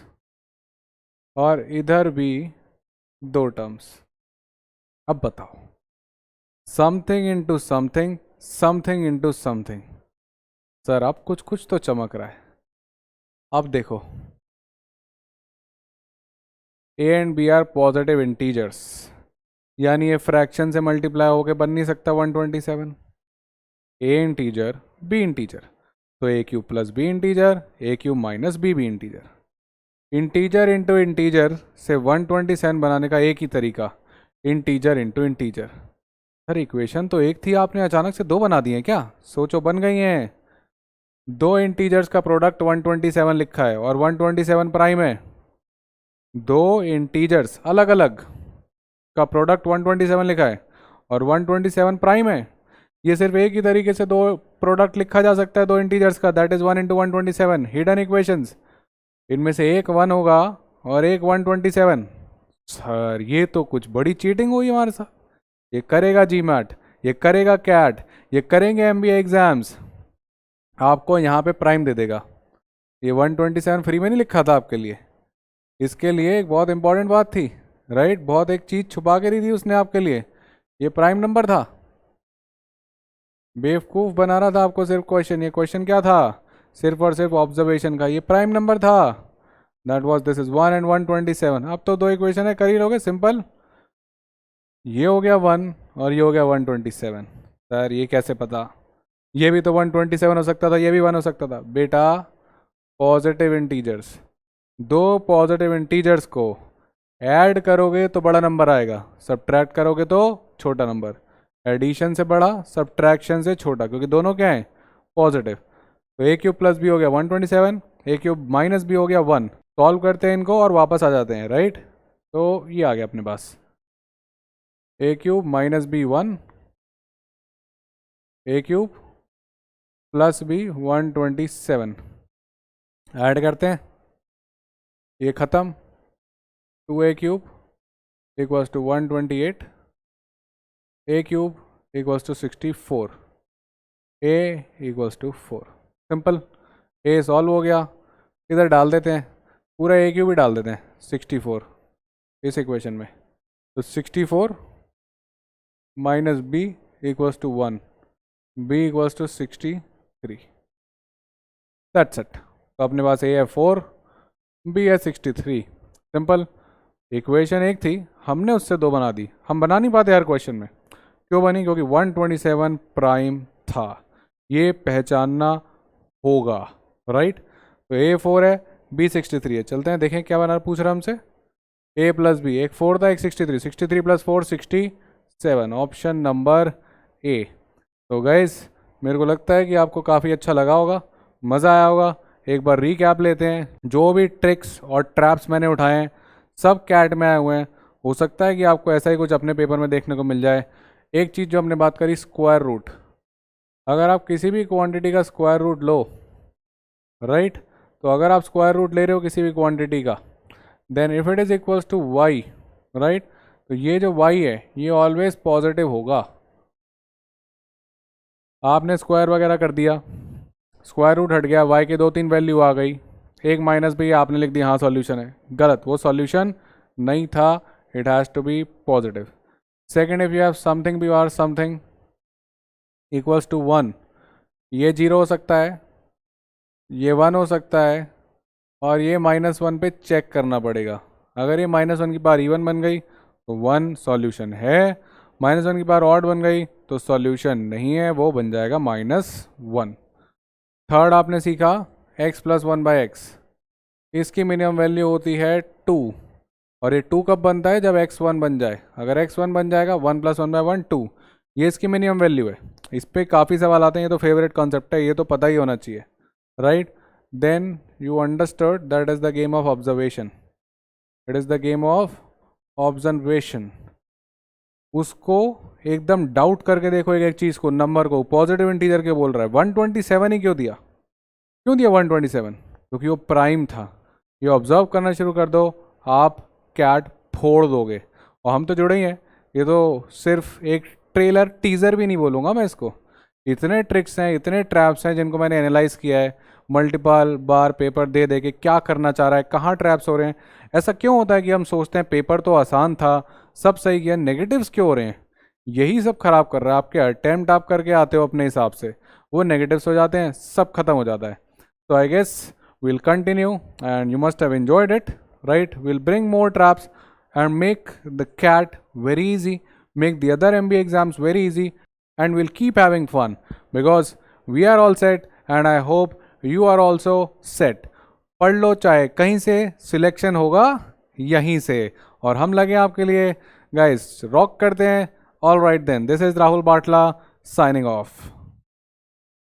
और इधर भी दो टर्म्स। अब बताओ, something into something, something into something. Sir अब कुछ कुछ तो चमक रहा है। अब देखो, A and B are positive integers, यानी ये फ्रैक्शन से मल्टीप्लाई होके बन नहीं सकता 127। ए इंटीजर बी इंटीजर, तो a cube plus b integer, a cube minus b integer. Integer into integer से 127 बनाने का एक ही तरीका, integer into integer. Sir equation तो एक थी, आपने अचानक से दो बना दिए क्या? सोचो, बन गई हैं। दो इंटीजर्स का प्रोडक्ट 127 लिखा है और 127 प्राइम है। दो इंटीजर्स अलग अलग का प्रोडक्ट 127 लिखा है और 127 प्राइम है। ये सिर्फ एक ही तरीके से दो प्रोडक्ट लिखा जा सकता है दो इंटीजर्स का, that is 1 into 127 hidden equations. इनमें से एक 1 होगा और एक 127। सर ये तो कुछ बड़ी चीटिंग हुई हमारे साथ। ये करेगा जीमैट, ये करेगा कैट, ये करेंगे एमबीए एग्जाम्स, आपको यहाँ पे प्राइम दे देगा। ये 127 फ्री में नहीं लिखा था आपके लिए, इसके लिए एक बहुत इंपॉर्टेंट बात थी, राइट? बहुत एक चीज़ छुपा के दी थी उसने आपके लिए, ये प्राइम नंबर था। बेवकूफ़ बना रहा था आपको सिर्फ क्वेश्चन। ये क्वेश्चन क्या था? सिर्फ और सिर्फ ऑब्जर्वेशन का, ये प्राइम नंबर था। That was this is 1 and 127। अब तो दो इक्वेशन है, कर ही लोगे सिंपल। ये हो गया 1 और ये हो गया 127। सर ये कैसे पता? ये भी तो 127 हो सकता था, ये भी 1 हो सकता था बेटा। पॉजिटिव इंटीजर्स, दो पॉजिटिव इंटीजर्स को ऐड करोगे तो बड़ा नंबर आएगा, सब्ट्रैक्ट करोगे तो छोटा नंबर। एडिशन से बड़ा, सब्ट्रैक्शन से छोटा, क्योंकि दोनों क्या हैं? पॉजिटिव। तो ए क्यूब प्लस बी हो गया 127, ए क्यूब माइनस बी हो गया 1। सॉल्व करते हैं इनको और वापस आ जाते हैं, राइट? तो ये आ गया अपने पास, A cube minus B 1, A cube plus B 127। Add करते हैं, ये ख़त्म। 2a cube equals to 128, A cube equals to 64, A equals to 4। Simple, A solve हो गया। इधर डाल देते हैं, पूरा ए क्यूब ही डाल देते हैं 64 इस इक्वेशन में। तो 64 minus B equals to 1, B equals to 63। That's it. तो अपने पास ए है 4, बी है 63। सिंपल। इक्वेशन एक थी, हमने उससे दो बना दी। हम बना नहीं पाते यार क्वेश्चन में। क्यों बनी? क्योंकि 127 प्राइम था, ये पहचानना होगा, राइट? तो ए 4 है, बी 63 है। चलते हैं देखें क्या बना, पूछ रहा हमसे। ए प्लस बी, एक 4 था एक 63, 63 प्लस 4 67, ऑप्शन नंबर ए। तो गाइस मेरे को लगता है कि आपको काफ़ी अच्छा लगा होगा, मज़ा आया होगा। एक बार रीकैप लेते हैं, जो भी ट्रिक्स और ट्रैप्स मैंने उठाए हैं सब कैट में आए हुए हैं। हो सकता है कि आपको ऐसा ही कुछ अपने पेपर में देखने को मिल जाए। एक चीज़ जो हमने बात करी, स्क्वायर रूट। अगर आप किसी भी क्वांटिटी का स्क्वायर रूट लो, राइट, तो अगर आप स्क्वायर रूट ले रहे हो किसी भी क्वांटिटी का, then if it is equals to y, right, तो ये जो वाई है ये ऑलवेज पॉजिटिव होगा। आपने स्क्वायर वगैरह कर दिया, स्क्वायर रूट हट गया, वाई के 2-3 वैल्यू आ गई, एक माइनस भी आपने लिख दिया, हाँ सॉल्यूशन है। गलत, वो सॉल्यूशन नहीं था, it has to be positive. Second, if you have something B R something equals to 1, ये 0 हो सकता है, ये 1 हो सकता है, और ये -1 पे चेक करना पड़ेगा। अगर ये -1 की बार इवन बन गई तो 1 सॉल्यूशन है, -1 की बार ऑड बन गई तो सॉल्यूशन नहीं है, वो बन जाएगा -1। थर्ड आपने सीखा x प्लस 1/x, इसकी मिनिमम वैल्यू होती है 2, और ये 2 कब बनता है? जब x1 बन जाए। अगर x1 बन जाएगा 1 + 1/1 2, ये इसकी मिनिमम वैल्यू है। इस पर काफ़ी सवाल आते हैं, ये तो फेवरेट कॉन्सेप्ट है, ये तो पता ही होना चाहिए, right? Then you understood that is the game of observation, it is the game of observation. उसको एकदम डाउट करके देखो एक एक चीज़ को, नंबर को। पॉजिटिव इंटीजर के बोल रहा है, 127 ही क्यों दिया? क्यों दिया 127? क्योंकि वो प्राइम था। ये ऑब्जर्व करना शुरू कर दो, आप कैट फोड़ दोगे। और हम तो जुड़े ही हैं, ये तो सिर्फ एक ट्रेलर टीज़र भी नहीं बोलूँगा मैं इसको। इतने ट्रिक्स हैं, इतने ट्रैप्स हैं जिनको मैंने एनालाइज किया है, मल्टीपल बार पेपर दे दे के क्या करना चाह रहा है, कहाँ ट्रैप्स हो रहे हैं। ऐसा क्यों होता है कि हम सोचते हैं पेपर तो आसान था, सब सही किया, नेगेटिव्स क्यों हो रहे हैं? यही सब खराब कर रहा है। आपके अटेम्प्ट आप करके आते हो अपने हिसाब से, वो नेगेटिव्स हो जाते हैं, सब खत्म हो जाता है। तो I guess we'll continue and you must have enjoyed it, right? We'll bring more traps and make the CAT very easy, make the other MBA exams very easy, and we'll keep having fun because we are all set and I hope you are also set. पढ़ लो, चाहे कहीं से selection होगा यहीं से, और हम लगे आपके लिए। गाइस रॉक करते हैं। All right then, this is Rahul Batla signing of.